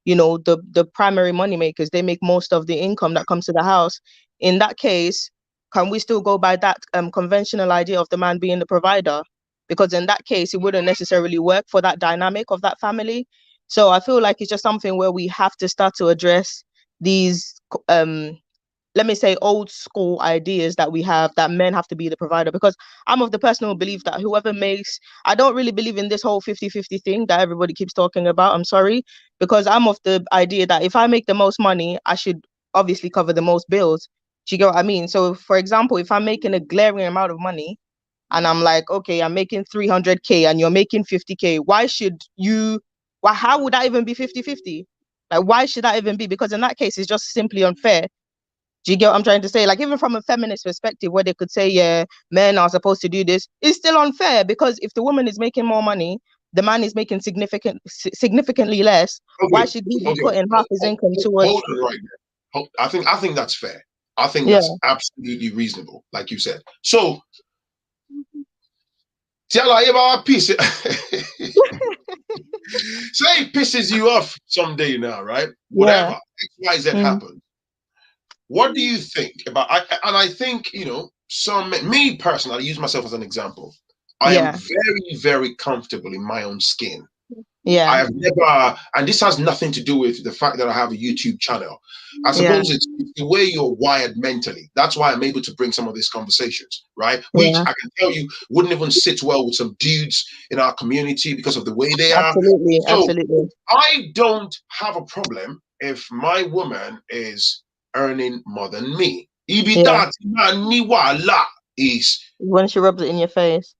the primary money makers. They make most of the income that comes to the house. In that case, can we still go by that conventional idea of the man being the provider? Because in that case, it wouldn't necessarily work for that dynamic of that family. So I feel like it's just something where we have to start to address these let me say old school ideas that we have, that men have to be the provider. Because I'm of the personal belief that whoever makes, I don't really believe in this whole 50-50 thing that everybody keeps talking about. I'm sorry, because I'm of the idea that if I make the most money, I should obviously cover the most bills. Do you get what I mean? So for example, if I'm making a glaring amount of money and I'm like, okay, I'm making 300K and you're making 50K, how would that even be 50-50? Like, why should that even be? Because in that case, it's just simply unfair. Do you get what I'm trying to say? Like, even from a feminist perspective, where they could say, yeah, men are supposed to do this, it's still unfair, because if the woman is making more money, the man is making significantly less. Okay. Why should he be putting half his income towards? Hold on right there. I think that's fair. I think that's absolutely reasonable, like you said. So, tell her about peace. Say it pisses you off someday now, right? Whatever. XYZ happens. What do you think about? I think me personally, I use myself as an example. I am very, very comfortable in my own skin. I have never, and this has nothing to do with the fact that I have a YouTube channel. I suppose it's the way you're wired mentally. That's why I'm able to bring some of these conversations, right? Which I can tell you wouldn't even sit well with some dudes in our community because of the way they are. Absolutely. I don't have a problem if my woman is earning more than me, is when she rubs it in your face.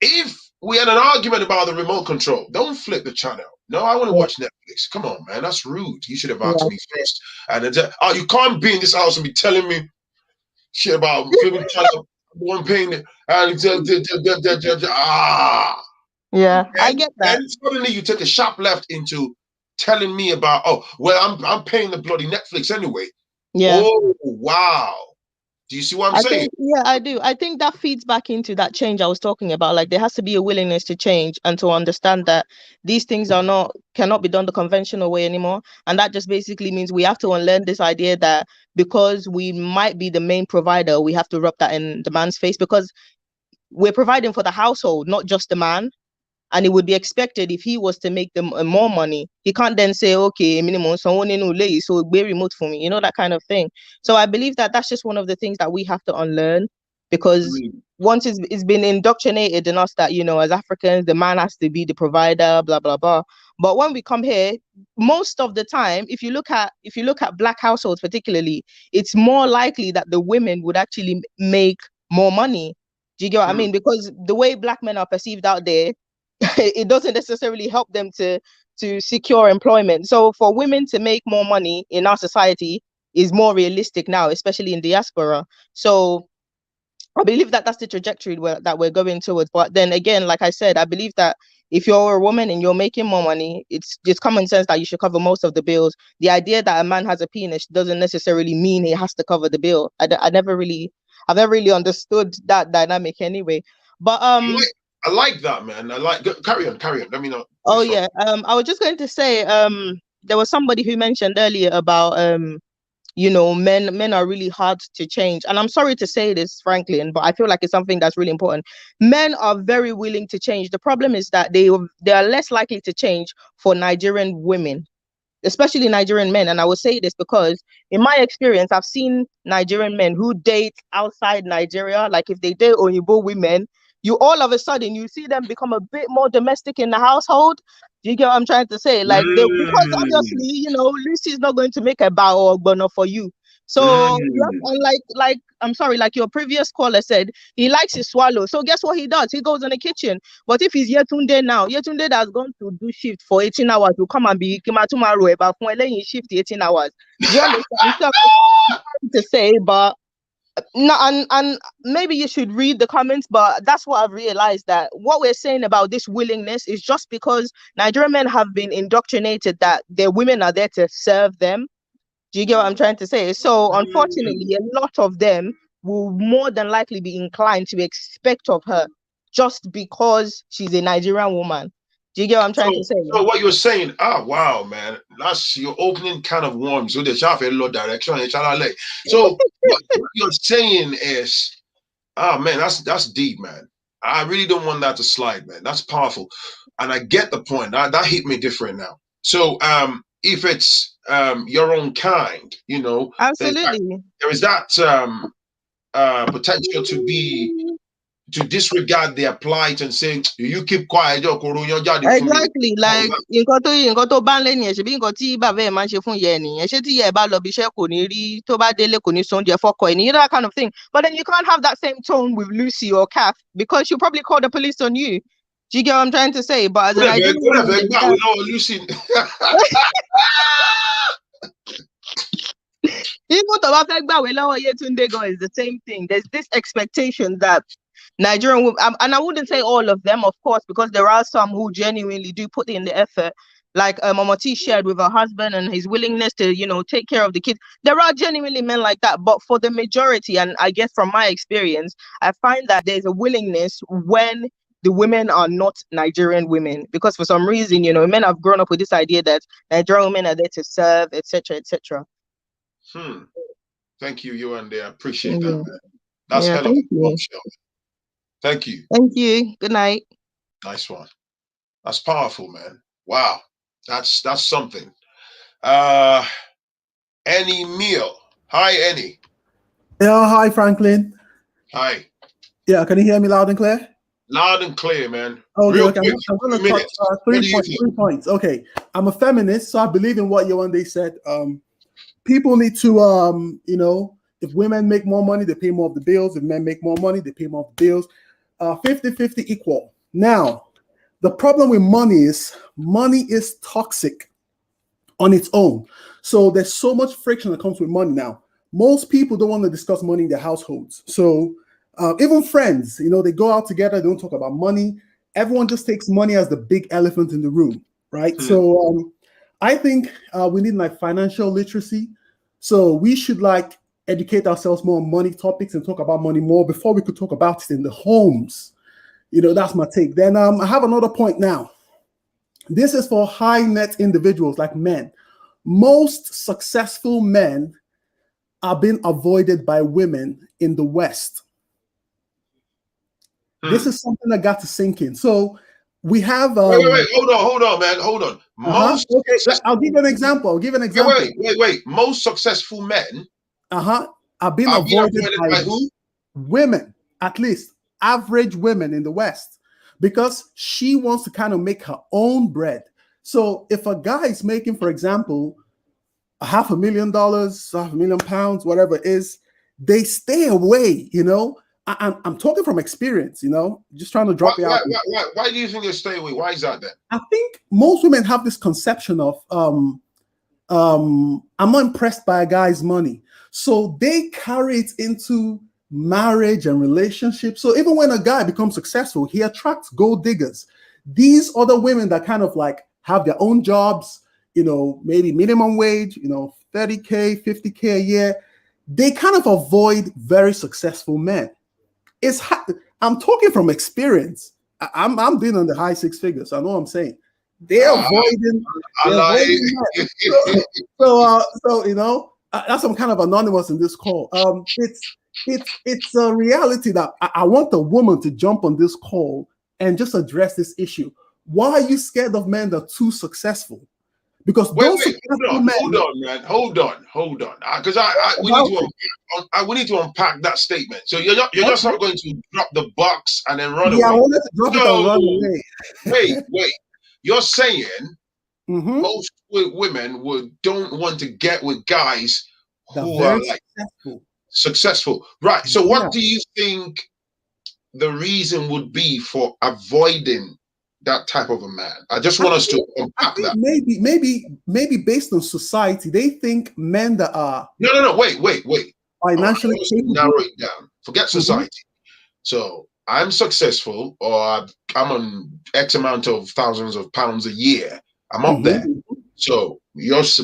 if we had an argument about the remote control, don't flip the channel. No, I want to watch Netflix. Come on, man, that's rude. You should have asked me first. And then, you can't be in this house and be telling me shit about flipping the channel, one paying it, and yeah, I get that. And suddenly you take a sharp left into telling me about, oh, well, I'm paying the bloody Netflix anyway. Yeah. Oh, wow. Do you see what I'm saying? Yeah, I do. I think that feeds back into that change I was talking about. Like, there has to be a willingness to change and to understand that these things cannot be done the conventional way anymore. And that just basically means we have to unlearn this idea that because we might be the main provider, we have to rub that in the man's face, because we're providing for the household, not just the man. And it would be expected if he was to make them more money. He can't then say, okay, minimum, someone in Ule, so be remote for me, that kind of thing. So I believe that that's just one of the things that we have to unlearn, because once it's been indoctrinated in us that, as Africans, the man has to be the provider, blah, blah, blah. But when we come here, most of the time, if you look at Black households particularly, it's more likely that the women would actually make more money. Do you get what I mean? Because the way Black men are perceived out there, it doesn't necessarily help them to secure employment. So for women to make more money in our society is more realistic now, especially in diaspora. So I believe that that's the trajectory that we're going towards. But then again, like I said, I believe that if you're a woman and you're making more money, it's just common sense that you should cover most of the bills. The idea that a man has a penis doesn't necessarily mean he has to cover the bill. I've never really understood that dynamic anyway. But I like that, man. Carry on. Let me know. Oh yeah. I was just going to say, there was somebody who mentioned earlier about men are really hard to change. And I'm sorry to say this, Phrankleen, but I feel like it's something that's really important. Men are very willing to change. The problem is that they are less likely to change for Nigerian women, especially Nigerian men. And I will say this because in my experience, I've seen Nigerian men who date outside Nigeria. Like if they date Oyibo women, you all of a sudden you see them become a bit more domestic in the household. Do you get what I'm trying to say? Like because obviously, Lucy's not going to make a bow or bono for you. So like I'm sorry, like your previous caller said, he likes his swallow. So guess what he does? He goes in the kitchen. But if he's Yetunde now, Yetunde that's going to do shift for 18 hours will come and be Kimatumaro about shift 18 hours. Do you understand? So, to say, but no, and maybe you should read the comments, but that's what I've realized, that what we're saying about this willingness is just because Nigerian men have been indoctrinated that their women are there to serve them. Do you get what I'm trying to say? So unfortunately, a lot of them will more than likely be inclined to expect of her just because she's a Nigerian woman. Do you get what I'm trying to say? So what you're saying, wow, man, that's your opening kind of worms. So the shaft a lot direction. So what you're saying is, man, that's deep, man. I really don't want that to slide, man. That's powerful, and I get the point. That hit me different now. So if it's your own kind, absolutely, there is that potential to disregard their plight and say, you keep quiet. Exactly. Like nǹkan tó bá ń lé nìyẹn, ṣebí nǹkan tí bàbá ẹ̀ máa ń ṣe fún ìyá ẹ̀ nìyẹn. Ṣé tí ìyá ẹ̀ bá lọ bí iṣẹ́ kò ní rí, tó bá délé kò ní sóúnjẹ fọ́kọ ẹ̀, that kind of thing. But then you can't have that same tone with Lucy or Kath, because she'll probably call the police on you. Do you get what I'm trying to say? But as a Nigerian woman, Lucy. Even though I think about Yetunde go is the same thing. There's this expectation that Nigerian women, and I wouldn't say all of them, of course, because there are some who genuinely do put in the effort. Like Mama T shared with her husband and his willingness to, take care of the kids. There are genuinely men like that. But for the majority, and I guess from my experience, I find that there's a willingness when the women are not Nigerian women, because for some reason, men have grown up with this idea that Nigerian women are there to serve, etc., etc. Thank you, Yewande. I appreciate that, man. That's hell of a show. Thank you. Thank you. Good night. Nice one. That's powerful, man. Wow. That's something. Annie Meal. Hi, Annie. Yeah, hi, Phrankleen. Hi. Yeah, can you hear me loud and clear? Loud and clear, man. Okay, Real okay. quick, I'm going to 2 touch minutes. What do you think? 3 points. Okay, I'm a feminist, so I believe in what Yewande said. People need to, if women make more money, they pay more of the bills. If men make more money, they pay more of the bills. 50-50 equal. Now, the problem with money is toxic on its own. So there's so much friction that comes with money now. Most people don't want to discuss money in their households. So even friends, they go out together, they don't talk about money. Everyone just takes money as the big elephant in the room, right? So I think we need like financial literacy. So we should like educate ourselves more on money topics and talk about money more before we could talk about it in the homes. That's my take. Then I have another point now. This is for high net individuals like men. Most successful men are being avoided by women in the West. This is something that got to sink in. So we have. Wait. Hold on, man. Hold on. Okay, I'll give you an example. Wait. Most successful men. Are being avoided by who? Women, at least average women in the West, because she wants to kind of make her own bread. So if a guy is making, for example, $500,000, £500,000, whatever it is, they stay away. I'm talking from experience. Just trying to drop it out. Why do you think they stay away? Why is that then? I think most women have this conception of I'm not impressed by a guy's money, so they carry it into marriage and relationships. So even when a guy becomes successful, he attracts gold diggers. These other women that kind of like have their own jobs, maybe minimum wage, 30K, 50K a year, they kind of avoid very successful men. I'm talking from experience. I'm dealing on the high six figures. So I know what I'm saying. They're avoiding. So that's I'm kind of anonymous in this call. It's a reality that I want a woman to jump on this call and just address this issue. Why are you scared of men that are too successful? Because hold on, because we need to unpack that statement. So you're just not going to drop the box and then run away. Yeah, I wanted to drop it and run away. Wait. You're saying most women don't want to get with guys who are like successful, right? So what do you think the reason would be for avoiding that type of a man? I just want us to unpack that. Maybe based on society, they think men that are no. Wait. Financially narrow it down. Forget society. So I'm successful, or I'm on X amount of thousands of pounds a year. I'm up there. So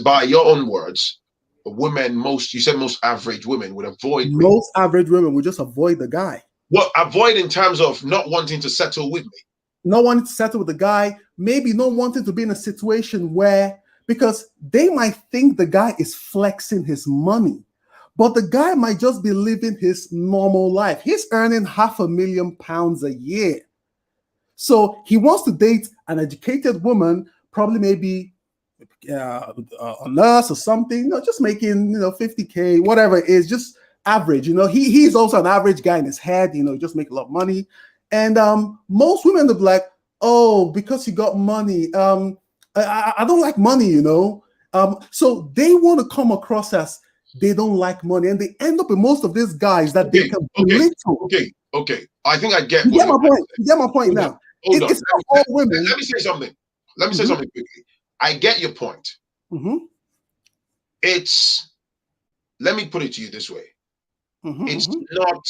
by your own words, you said most average women would avoid me. Most average women would just avoid the guy. Well, avoid in terms of not wanting to settle with me. Not wanting to settle with the guy, maybe not wanting to be in a situation where, because they might think the guy is flexing his money, but the guy might just be living his normal life. He's earning £500,000 a year. So he wants to date an educated woman, probably maybe a nurse or something, just making, 50K, whatever it is, just average. He's also an average guy in his head, just make a lot of money. And most women will be like, oh, because you got money. I don't like money, So they want to come across as they don't like money. And they end up with most of these guys that they can belittle. Okay. I think I get you get my point. You get my point now. Hold on. It's not all women. Let me say something. Let me say something quickly. I get your point. Let me put it to you this way. It's not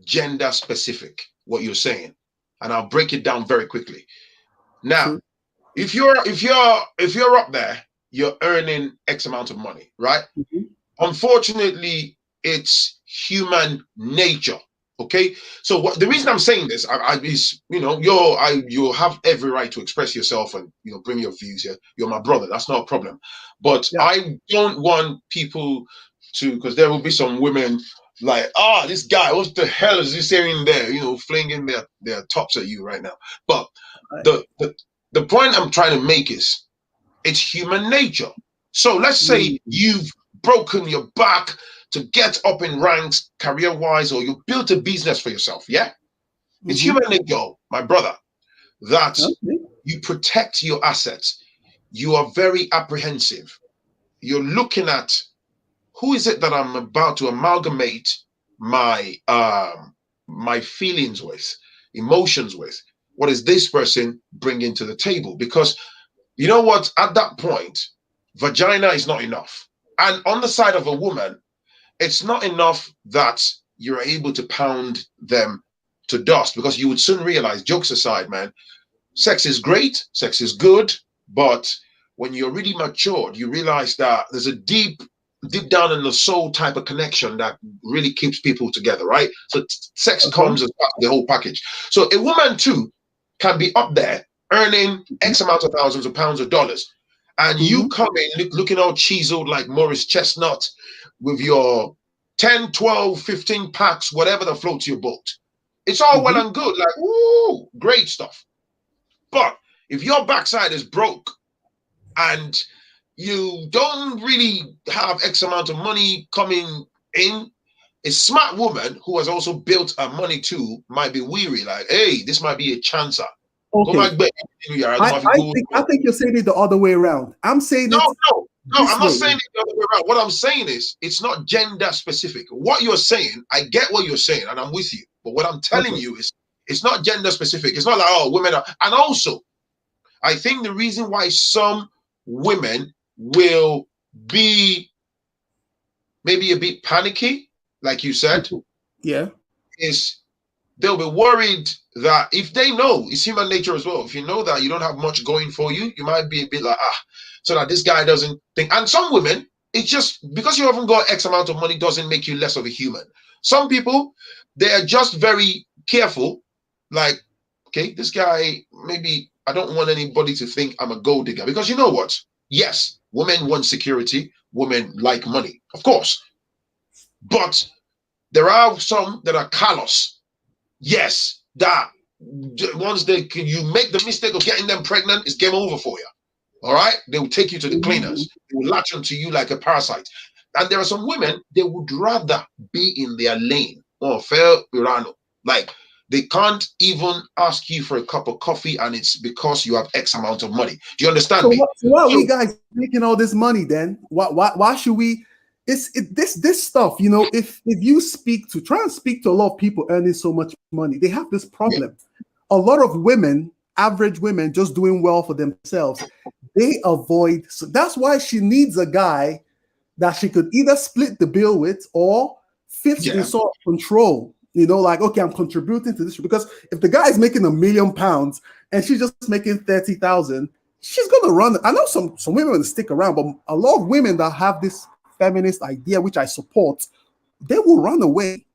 gender specific, what you're saying, and I'll break it down very quickly. Now, if you're up there, you're earning X amount of money, right? Unfortunately, it's human nature. Okay, so the reason I'm saying this is, you have every right to express yourself and bring your views here. You're my brother. That's not a problem. But I don't want people to, because there will be some women like, this guy, what the hell is he saying there? Flinging their tops at you right now. But the point I'm trying to make is, it's human nature. So let's say you've broken your back to get up in ranks career-wise, or you built a business for yourself, yeah? It's human nature, my brother, that Okay. you protect your assets. You are very apprehensive. You're looking at who is it that I'm about to amalgamate my feelings with, emotions with. What is this person bringing to the table? Because you know what? At that point, vagina is not enough. And on the side of a woman, it's not enough that you're able to pound them to dust, because you would soon realize, jokes aside, man, sex is great, sex is good, but when you're really matured, you realize that there's a deep down in the soul type of connection that really keeps people together, right? So sex comes as part of the whole package. So a woman too can be up there earning X amount of thousands of pounds of dollars, and you come in looking all chiseled like Morris Chestnut with your 10, 12, 15 packs, whatever that floats your boat. It's all well and good, like, ooh, great stuff. But if your backside is broke and you don't really have X amount of money coming in, a smart woman who has also built her money too might be weary, like, hey, this might be a chancer. Okay. I think you're saying it the other way around. I'm saying no, it. No, I'm not saying it the other way around. What I'm saying is it's not gender specific. What you're saying, I get what you're saying, and I'm with you. But what I'm telling you is it's not gender specific. It's not like, oh, women are, and also I think the reason why some women will be maybe a bit panicky, like you said, is they'll be worried that if they know, it's human nature as well. If you know that you don't have much going for you, you might be a bit like, so that this guy doesn't think. And some women, it's just because you haven't got X amount of money doesn't make you less of a human. Some people, they are just very careful, like, okay, this guy, maybe I don't want anybody to think I'm a gold digger, because you know what? Yes, women want security, women like money, of course. But there are some that are callous. Yes, that once you make the mistake of getting them pregnant, it's game over for you. All right, they will take you to the cleaners. They will latch onto you like a parasite. And there are some women, they would rather be in their lane. Oh, fair Urano. Like, they can't even ask you for a cup of coffee, and it's because you have X amount of money. Do you understand me? Why are we guys making all this money then? Why should we? This stuff, you know, if you try and speak to a lot of people earning so much money, they have this problem. A lot of women, average women, just doing well for themselves, they avoid. So that's why she needs a guy that she could either split the bill with or 50 sort of control. You know, like, okay, I'm contributing to this, because if the guy is making £1 million and she's just making 30,000, she's gonna run. I know some women will stick around, but a lot of women that have this feminist idea, which I support, they will run away.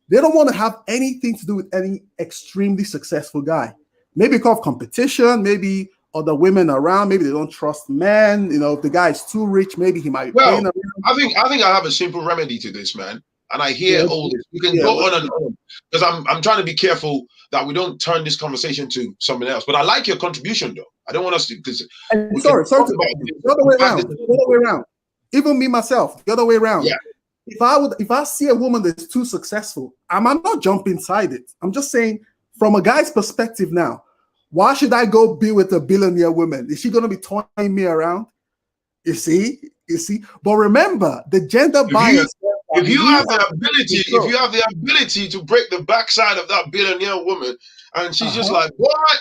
They don't want to have anything to do with any extremely successful guy. Maybe because of competition, maybe other women around, maybe they don't trust men. You know, if the guy is too rich, maybe he might be playing around. I think I have a simple remedy to this, man. And I hear all this. You can go on and on, because I'm trying to be careful that we don't turn this conversation to something else. But I like your contribution, though. I don't want us to, because sorry to the other way around. The other way around. Even me myself, the other way around. Yeah. If I see a woman that's too successful, I'm not jumping inside it. I'm just saying, from a guy's perspective now, why should I go be with a billionaire woman? Is she going to be toying me around? You see. But remember, the gender bias. If you have the ability to break the backside of that billionaire woman, and she's just like, what?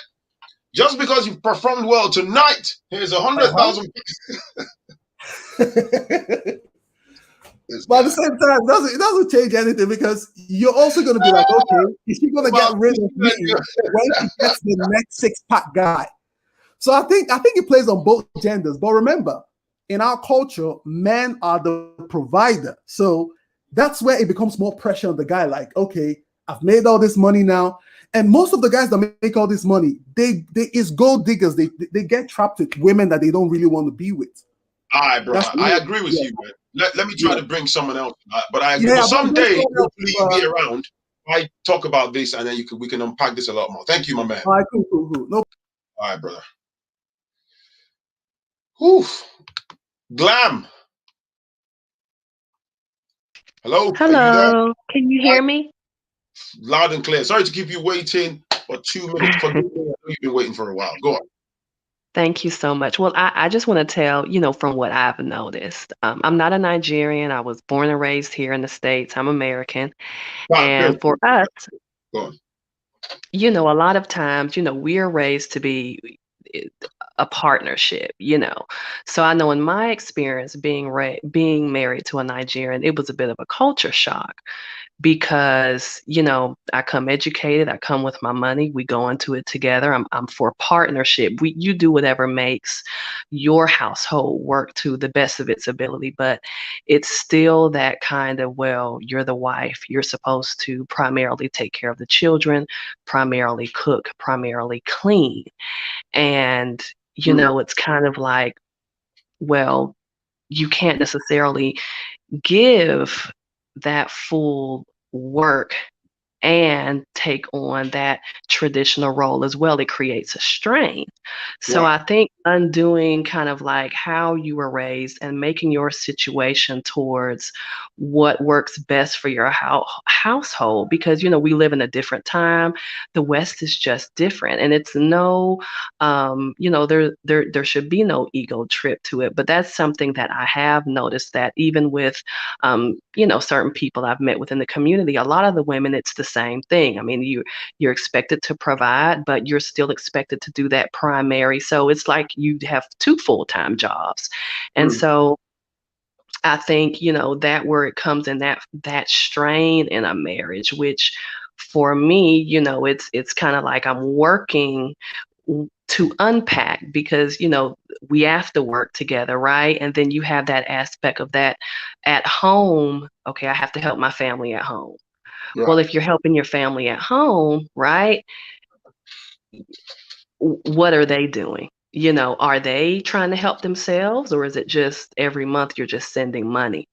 Just because you performed well tonight, here's 100,000. But at the same time, it doesn't change anything, because you're also going to be like, okay, is she going to get rid of me when she gets the next six-pack guy? So I think it plays on both genders. But remember, in our culture, men are the provider. So that's where it becomes more pressure on the guy. Like, okay, I've made all this money now. And most of the guys that make all this money, they is gold diggers. They get trapped with women that they don't really want to be with. All right, bro. I agree with you, man. Let me try to bring someone else. But I agree. Someday, hopefully, you'll be around. I talk about this, and then we can unpack this a lot more. Thank you, my man. All right, cool. No. All right, brother. Oof. Glam. Hello. Hello. Can you hear me? Loud and clear. Sorry to keep you waiting for 2 minutes. Forgive me, I know you've been waiting for a while. Go on. Thank you so much. Well, I just want to tell, from what I've noticed, I'm not a Nigerian. I was born and raised here in the States. I'm American. And for us, Go on. a lot of times, we're raised to be a partnership, So I know in my experience being married to a Nigerian, it was a bit of a culture shock because, I come educated, I come with my money, we go into it together. I'm for partnership. You do whatever makes your household work to the best of its ability, but it's still that kind of, well, you're the wife, you're supposed to primarily take care of the children, primarily cook, primarily clean. And, it's kind of like, well, you can't necessarily give that full work and take on that traditional role as well. It creates a strain. So I think undoing kind of like how you were raised and making your situation towards what works best for your household, because we live in a different time. The West is just different, and it's no, there should be no ego trip to it. But that's something that I have noticed, that even with certain people I've met within the community, a lot of the women, it's the same thing. I mean, you're expected to provide, but you're still expected to do that primary. So it's like you have 2 full-time jobs. And so I think, that where it comes in, that strain in a marriage, which for me, it's kind of like I'm working to unpack, because we have to work together, right? And then you have that aspect of that at home. Okay, I have to help my family at home. Well, if you're helping your family at home, right, what are they doing? Are they trying to help themselves, or is it just every month you're just sending money?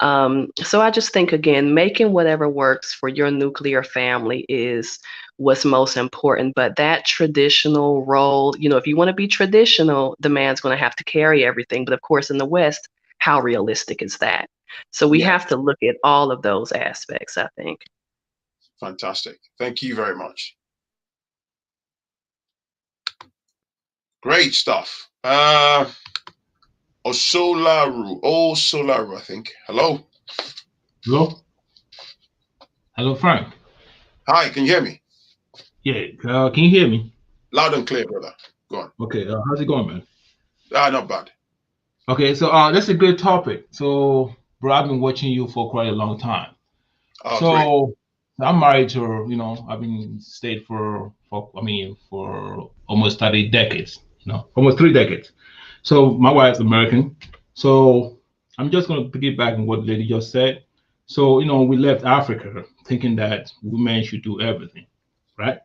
So I just think, again, making whatever works for your nuclear family is what's most important. But that traditional role, if you want to be traditional, the man's going to have to carry everything. But of course, in the West, how realistic is that? So we have to look at all of those aspects, I think. Fantastic. Thank you very much. Great stuff. Osolaru, I think. Hello. Hello. Hello, Frank. Hi, can you hear me? Yeah. Can you hear me? Loud and clear, brother. Go on. Okay. How's it going, man? Not bad. Okay. So that's a good topic. So, bro, I've been watching you for quite a long time. So great. I'm married to, I've been stayed for almost 30 decades, almost 3 decades. So my wife's American. So I'm just going to piggyback on what the lady just said. So, we left Africa thinking that women should do everything, right?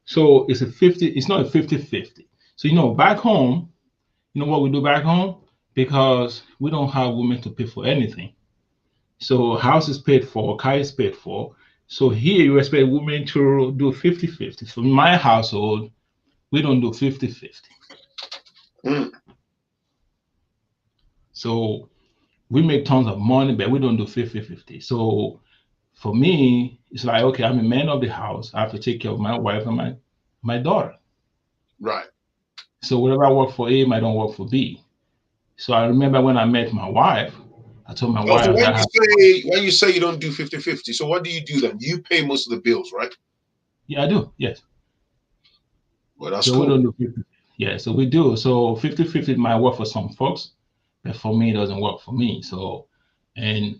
So it's not a 50-50. So, back home, what we do back home? Because we don't have women to pay for anything. So house is paid for, car is paid for. So here you expect women to do 50-50. So in my household, we don't do 50-50. So we make tons of money, but we don't do 50-50. So for me, it's like, okay, I'm a man of the house. I have to take care of my wife and my daughter. Right. So whatever I work for A, I don't work for B. So I remember when I met my wife, I told my wife that when you say you don't do 50-50, so what do you do then? You pay most of the bills, right? Yeah, I do. Yes. Well, that's so cool. We don't do 50. Yeah, so we do. So 50-50 might work for some folks, but for me, it doesn't work for me. So, and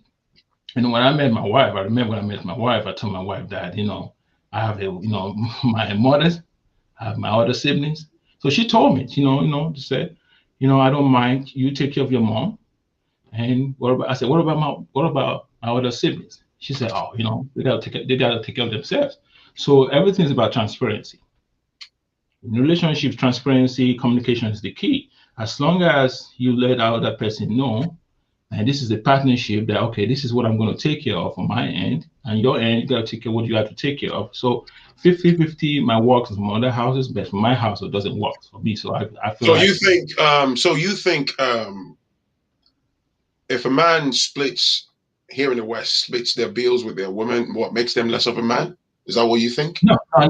when I met my wife, I remember when I met my wife, I told my wife that, I have my mothers, I have my other siblings. So she told me, she said, I don't mind, you take care of your mom. And I said, what about my other siblings? She said, oh, they gotta take care of themselves. So everything's about transparency. In relationships, transparency, communication is the key. As long as you let the other person know, and this is a partnership, that okay, this is what I'm going to take care of on my end, and your end, you got to take care of what you have to take care of. So 50-50 might work for some other houses, but for my house, it doesn't work for me. So I feel so like. You think if a man splits here in the West, splits their bills with their woman, what makes them less of a man? Is that what you think? No. It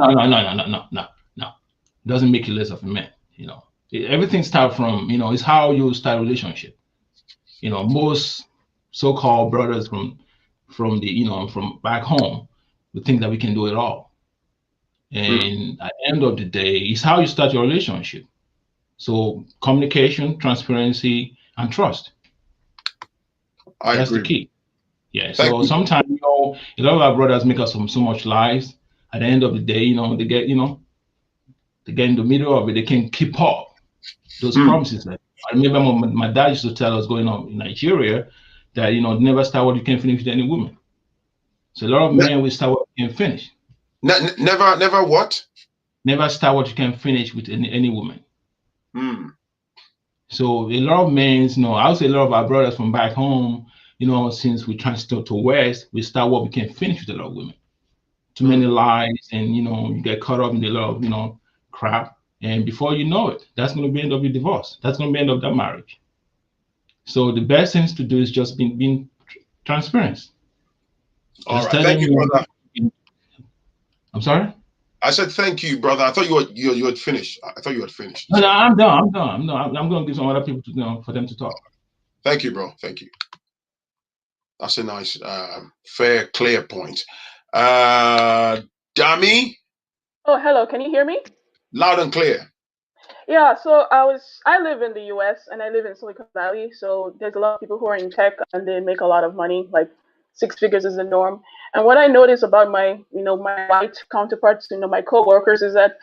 doesn't make you less of a man. You know, everything starts from, you know, it's how you start a relationship. You know, most so-called brothers from the, you know, from back home, we think that we can do it all. And at the end of the day, it's how you start your relationship. So communication, transparency, and trust. That's the key. Yeah. So sometimes, you know, a lot of our brothers make us so much lies. At the end of the day, you know, they get in the middle of it. They can keep up those promises. Like, I remember my dad used to tell us going on in Nigeria that, you know, never start what you can finish with any woman. So a lot of men will start what you can finish. Never what? Never start what you can finish with any woman. So a lot of men, you know, I would say a lot of our brothers from back home, you know, since we transited to West, we start what we can finish with a lot of women. Too many lies, and, you know, you get caught up in a lot of, you know, crap. And before you know it, that's going to be end of your divorce. That's going to be end of that marriage. So the best things to do is just being transparent. All right. Thank you, brother. I'm sorry? I said thank you, brother. I thought you had finished. I thought you had finished. No, I'm done. I'm going to give some other people to, you know, for them to talk. Thank you, bro. Thank you. That's a nice, fair, clear point. Dami? Oh, hello. Can you hear me? Loud and clear. Yeah, so I live in the US and I live in Silicon Valley. So there's a lot of people who are in tech and they make a lot of money, like 6 figures is the norm. And what I notice about my white counterparts, you know, my coworkers, is that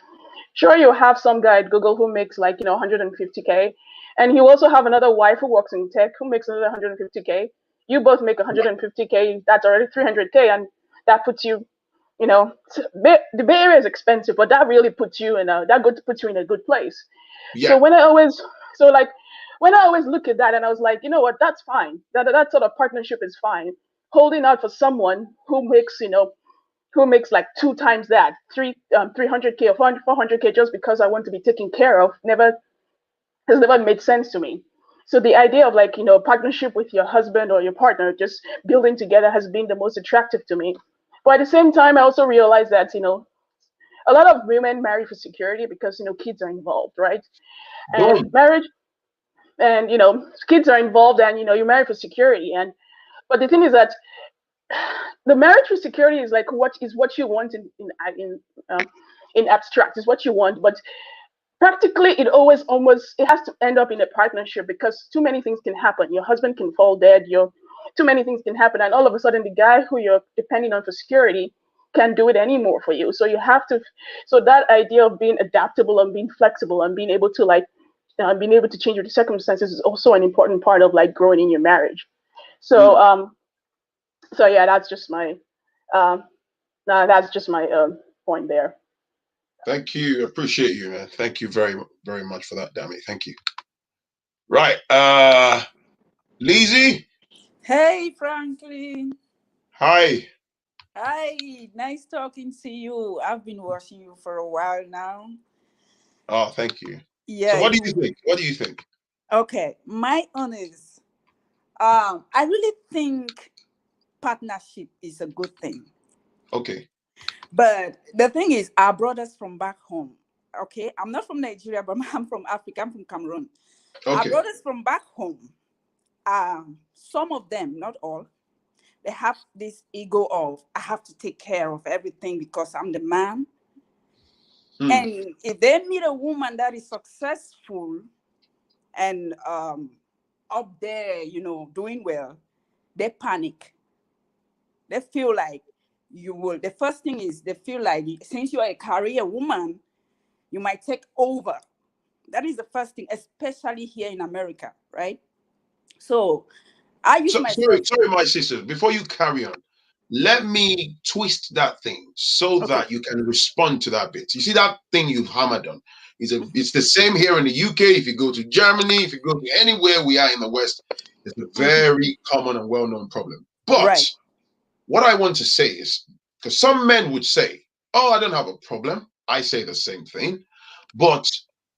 sure, you have some guy at Google who makes like, you know, 150K, and you also have another wife who works in tech who makes another 150K. You both make 150K. That's already 300K, and that puts you, you know, the Bay Area is expensive, but that really puts you in a good place. Yeah. So when I always look at that, and I was like, you know what, that's fine. That sort of partnership is fine. Holding out for someone who makes, you know, who makes like 2 times that, 300K or 400K, just because I want to be taken care of, has never made sense to me. So the idea of, like, you know, partnership with your husband or your partner, just building together, has been the most attractive to me. But at the same time, I also realized that, you know, a lot of women marry for security because, you know, kids are involved, right? And marriage, and, you know, kids are involved, and, you know, you marry for security. But the thing is that the marriage for security is like what you want in abstract, is what you want, but practically it has to end up in a partnership, because too many things can happen. Your husband can fall dead, too many things can happen, and all of a sudden the guy who you're depending on for security can't do it anymore for you. So that idea of being adaptable and being flexible and being able to change your circumstances is also an important part of like growing in your marriage. So so yeah, that's just my point there. Thank you. Appreciate you, man. Thank you very, very much for that, Dami. Thank you. Right. Lizzie? Hey, Phrankleen. Hi. Hi. Nice talking to you. I've been watching you for a while now. Oh, thank you. Yeah. So what do you think? What do you think? Okay. My own is, I really think partnership is a good thing. Okay. But the thing is, our brothers from back home, okay, I'm not from Nigeria, but I'm from Africa. I'm from Cameroon. Okay. Our brothers from back home, some of them, not all, they have this ego of, I have to take care of everything because I'm the man. And if they meet a woman that is successful and up there, you know, doing well, they panic. They feel like the first thing is they feel like, since you are a career woman, you might take over. That is the first thing, especially here in America, right? So I use myself. Sorry, my sister, before you carry on, let me twist that thing so that you can respond to that bit. You see that thing you've hammered on? It's the same here in the UK. If you go to Germany, if you go to anywhere we are in the West, it's a very common and well-known problem. But what I want to say is, because some men would say, oh, I don't have a problem. I say the same thing. But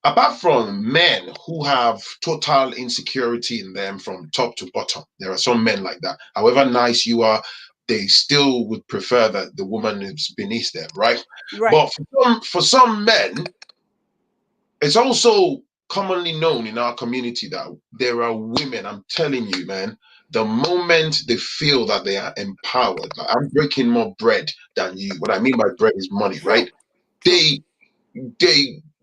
apart from men who have total insecurity in them from top to bottom, there are some men like that. However nice you are, they still would prefer that the woman is beneath them, right? Right. But for some men, it's also commonly known in our community that there are women, I'm telling you, man, the moment they feel that they are empowered, like, I'm breaking more bread than you. What I mean by bread is money, right? They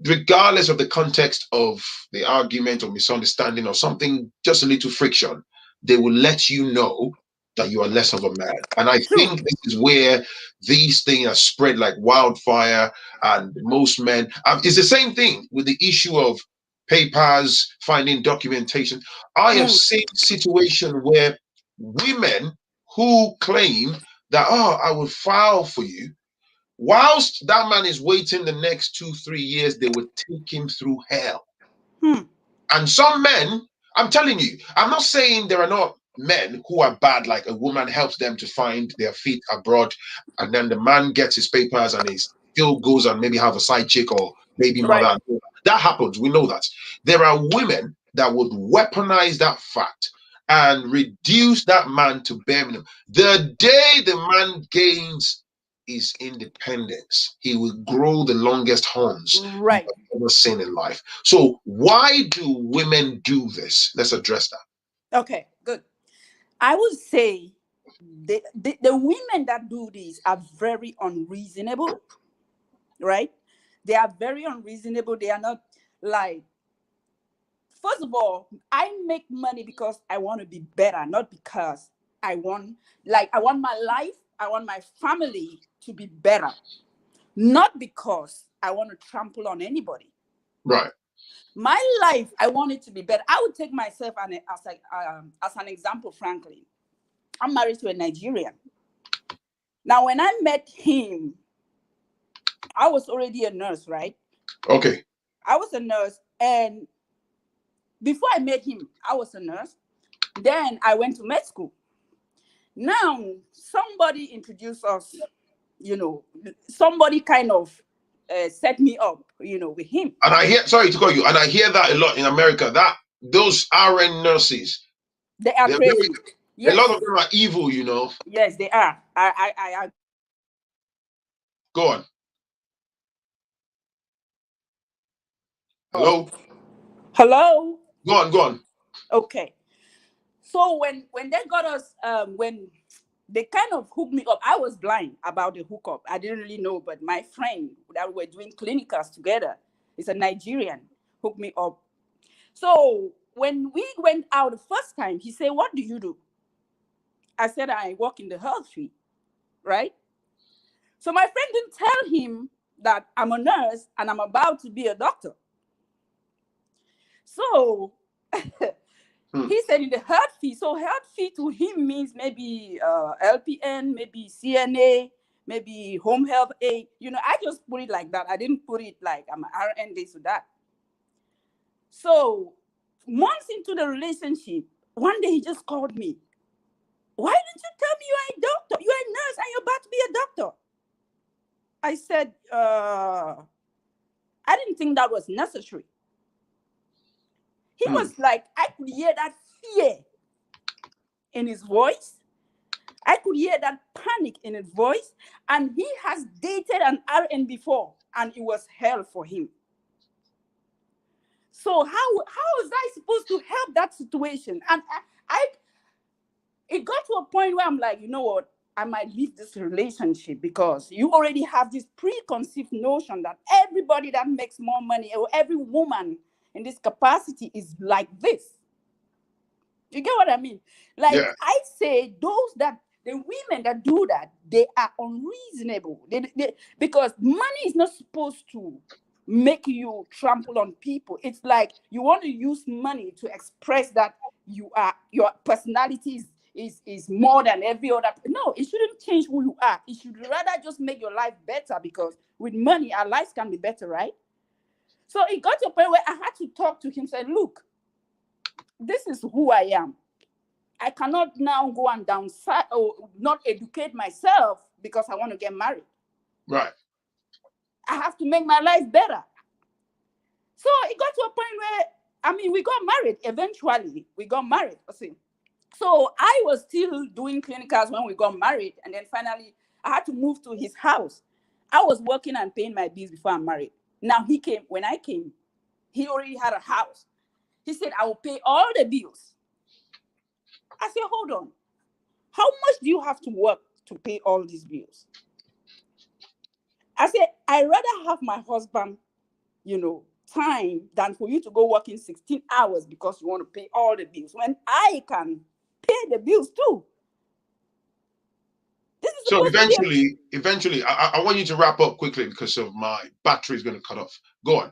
regardless of the context of the argument or misunderstanding or something, just a little friction, they will let you know that you are less of a man. And I think this is where these things are spread like wildfire. And most men, it's the same thing with the issue of papers, finding documentation. I have seen situations where women who claim that, oh, I will file for you, whilst that man is waiting the next 2-3 years, they would take him through hell. And some men, I'm telling you, I'm not saying there are not men who are bad, like a woman helps them to find their feet abroad, and then the man gets his papers and he still goes and maybe have a side chick or baby mother. That happens. We know that. There are women that would weaponize that fact and reduce that man to bare minimum. The day the man gains his independence, he will grow the longest horns you have ever seen in life. So why do women do this? Let's address that. Okay, good. I would say the women that do this are very unreasonable, right? They are very unreasonable. They are not like, first of all, I make money because I want to be better, not because I want my life, I want my family to be better, not because I want to trample on anybody. Right. My life, I want it to be better. I would take myself as an example, Phrankleen. I'm married to a Nigerian. Now, when I met him, I was already a nurse, right? Okay. I was a nurse, and before I met him, I was a nurse. Then I went to med school. Now, somebody introduced us, somebody kind of set me up, with him. And I hear, sorry to call you, and I hear that a lot in America, that those RN nurses, they are crazy. Yes. A lot of them are evil, Yes, they are. I Go on. Hello? Hello? Go on. Okay. So when they got us, when they kind of hooked me up, I was blind about the hookup. I didn't really know, but my friend that were doing clinicals together, is a Nigerian, hooked me up. So when we went out the first time, he said, "What do you do?" I said, "I work in the health field," right? So my friend didn't tell him that I'm a nurse and I'm about to be a doctor. So he said in the health fee. So health fee to him means maybe LPN, maybe CNA, maybe home health aid. I just put it like that. I didn't put it like I'm an RN this or that. So months into the relationship, one day he just called me. "Why didn't you tell me you are a doctor? You are a nurse and you're about to be a doctor." I said, I didn't think that was necessary. He was like, I could hear that fear in his voice. I could hear that panic in his voice. And he has dated an RN before, and it was hell for him. So how was I supposed to help that situation? And it got to a point where I'm like, you know what? I might leave this relationship, because you already have this preconceived notion that everybody that makes more money, or every woman in this capacity, is like this. You get what I mean? Like, yeah. I say the women that do that, they are unreasonable. Because money is not supposed to make you trample on people. It's like you want to use money to express that your personality is more than every other. No, it shouldn't change who you are. It should rather just make your life better, because with money, our lives can be better, right? So it got to a point where I had to talk to him, say, "Look, this is who I am. I cannot now go and downside or not educate myself because I want to get married. Right. I have to make my life better." So it got to a point where, we got married. Eventually, we got married. See, So I was still doing clinicals when we got married, and then finally I had to move to his house. I was working and paying my bills before I'm married. Now he came, when I came, he already had a house. He said, I will pay all the bills. I said, hold on. How much do you have to work to pay all these bills? I said, I'd rather have my husband, time than for you to go working 16 hours because you want to pay all the bills when I can pay the bills too. So eventually, I want you to wrap up quickly because of my battery is going to cut off. Go on.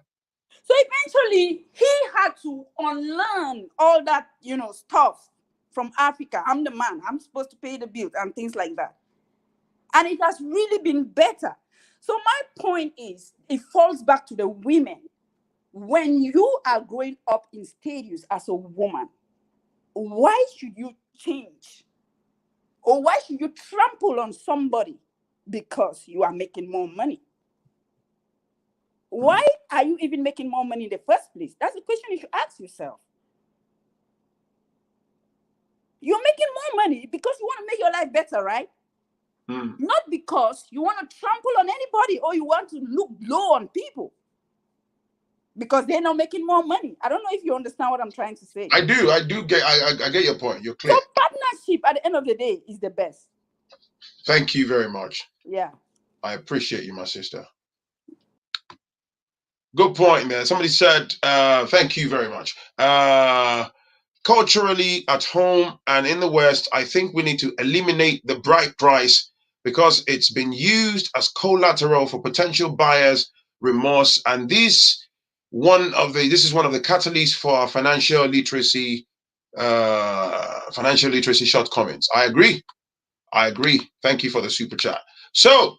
So eventually, he had to unlearn all that, stuff from Africa. I'm the man. I'm supposed to pay the bills and things like that. And it has really been better. So my point is, it falls back to the women. When you are growing up in status as a woman, why should you change? Or why should you trample on somebody because you are making more money? Why are you even making more money in the first place? That's the question you should ask yourself. You're making more money because you want to make your life better, right? Not because you want to trample on anybody or you want to look low on people because they're not making more money. I don't know if you understand what I'm trying to say. I do get, I get your point. You're clear. So partnership at the end of the day is the best. Thank you very much. Yeah. I appreciate you, my sister. Good point, man. Somebody said, thank you very much. Culturally, at home and in the West, I think we need to eliminate the bright price because it's been used as collateral for potential buyers' remorse. And this is one of the catalysts for financial literacy shortcomings. I agree. Thank you for the super chat. So,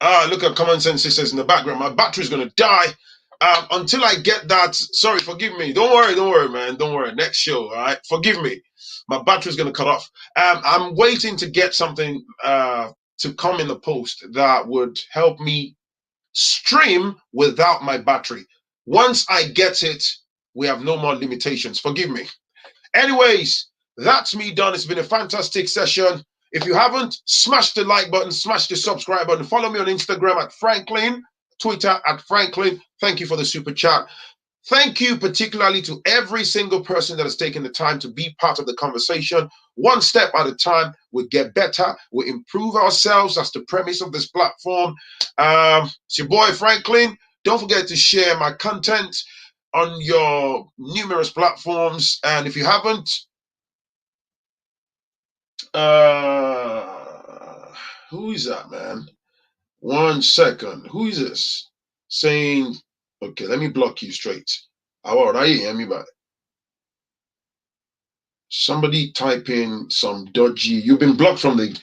look at Common Sense Sisters in the background. My battery's going to die. Until I get that, sorry, forgive me. Don't worry, man. Don't worry. Next show, all right? Forgive me. My battery's going to cut off. I'm waiting to get something to come in the post that would help me stream without my battery. Once I get it, we have no more limitations. Forgive me. Anyways, that's me done. It's been a fantastic session. If you haven't, smash the like button, smash the subscribe button. Follow me on Instagram at Phrankleen, Twitter at Phrankleen. Thank you for the super chat. Thank you particularly to every single person that has taken the time to be part of the conversation. One step at a time, we get better, we improve ourselves. That's the premise of this platform. It's your boy Phrankleen. Don't forget to share my content on your numerous platforms. And if you haven't, who is that, man? 1 second. Who is this? Saying, okay, let me block you straight. How are you? Somebody type in some dodgy. You've been blocked from the.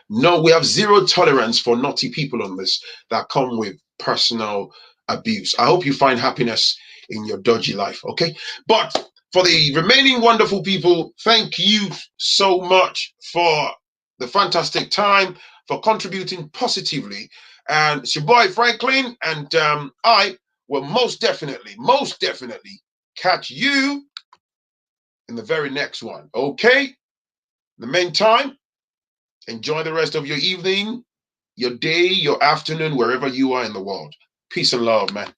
No, we have zero tolerance for naughty people on this that come with personal abuse. I hope you find happiness in your dodgy life, okay? But for the remaining wonderful people, thank you so much for the fantastic time, for contributing positively. And it's your boy Phrankleen, and I will most definitely catch you in the very next one. Okay? In the meantime, enjoy the rest of your evening, your day, your afternoon, wherever you are in the world. Peace and love, man.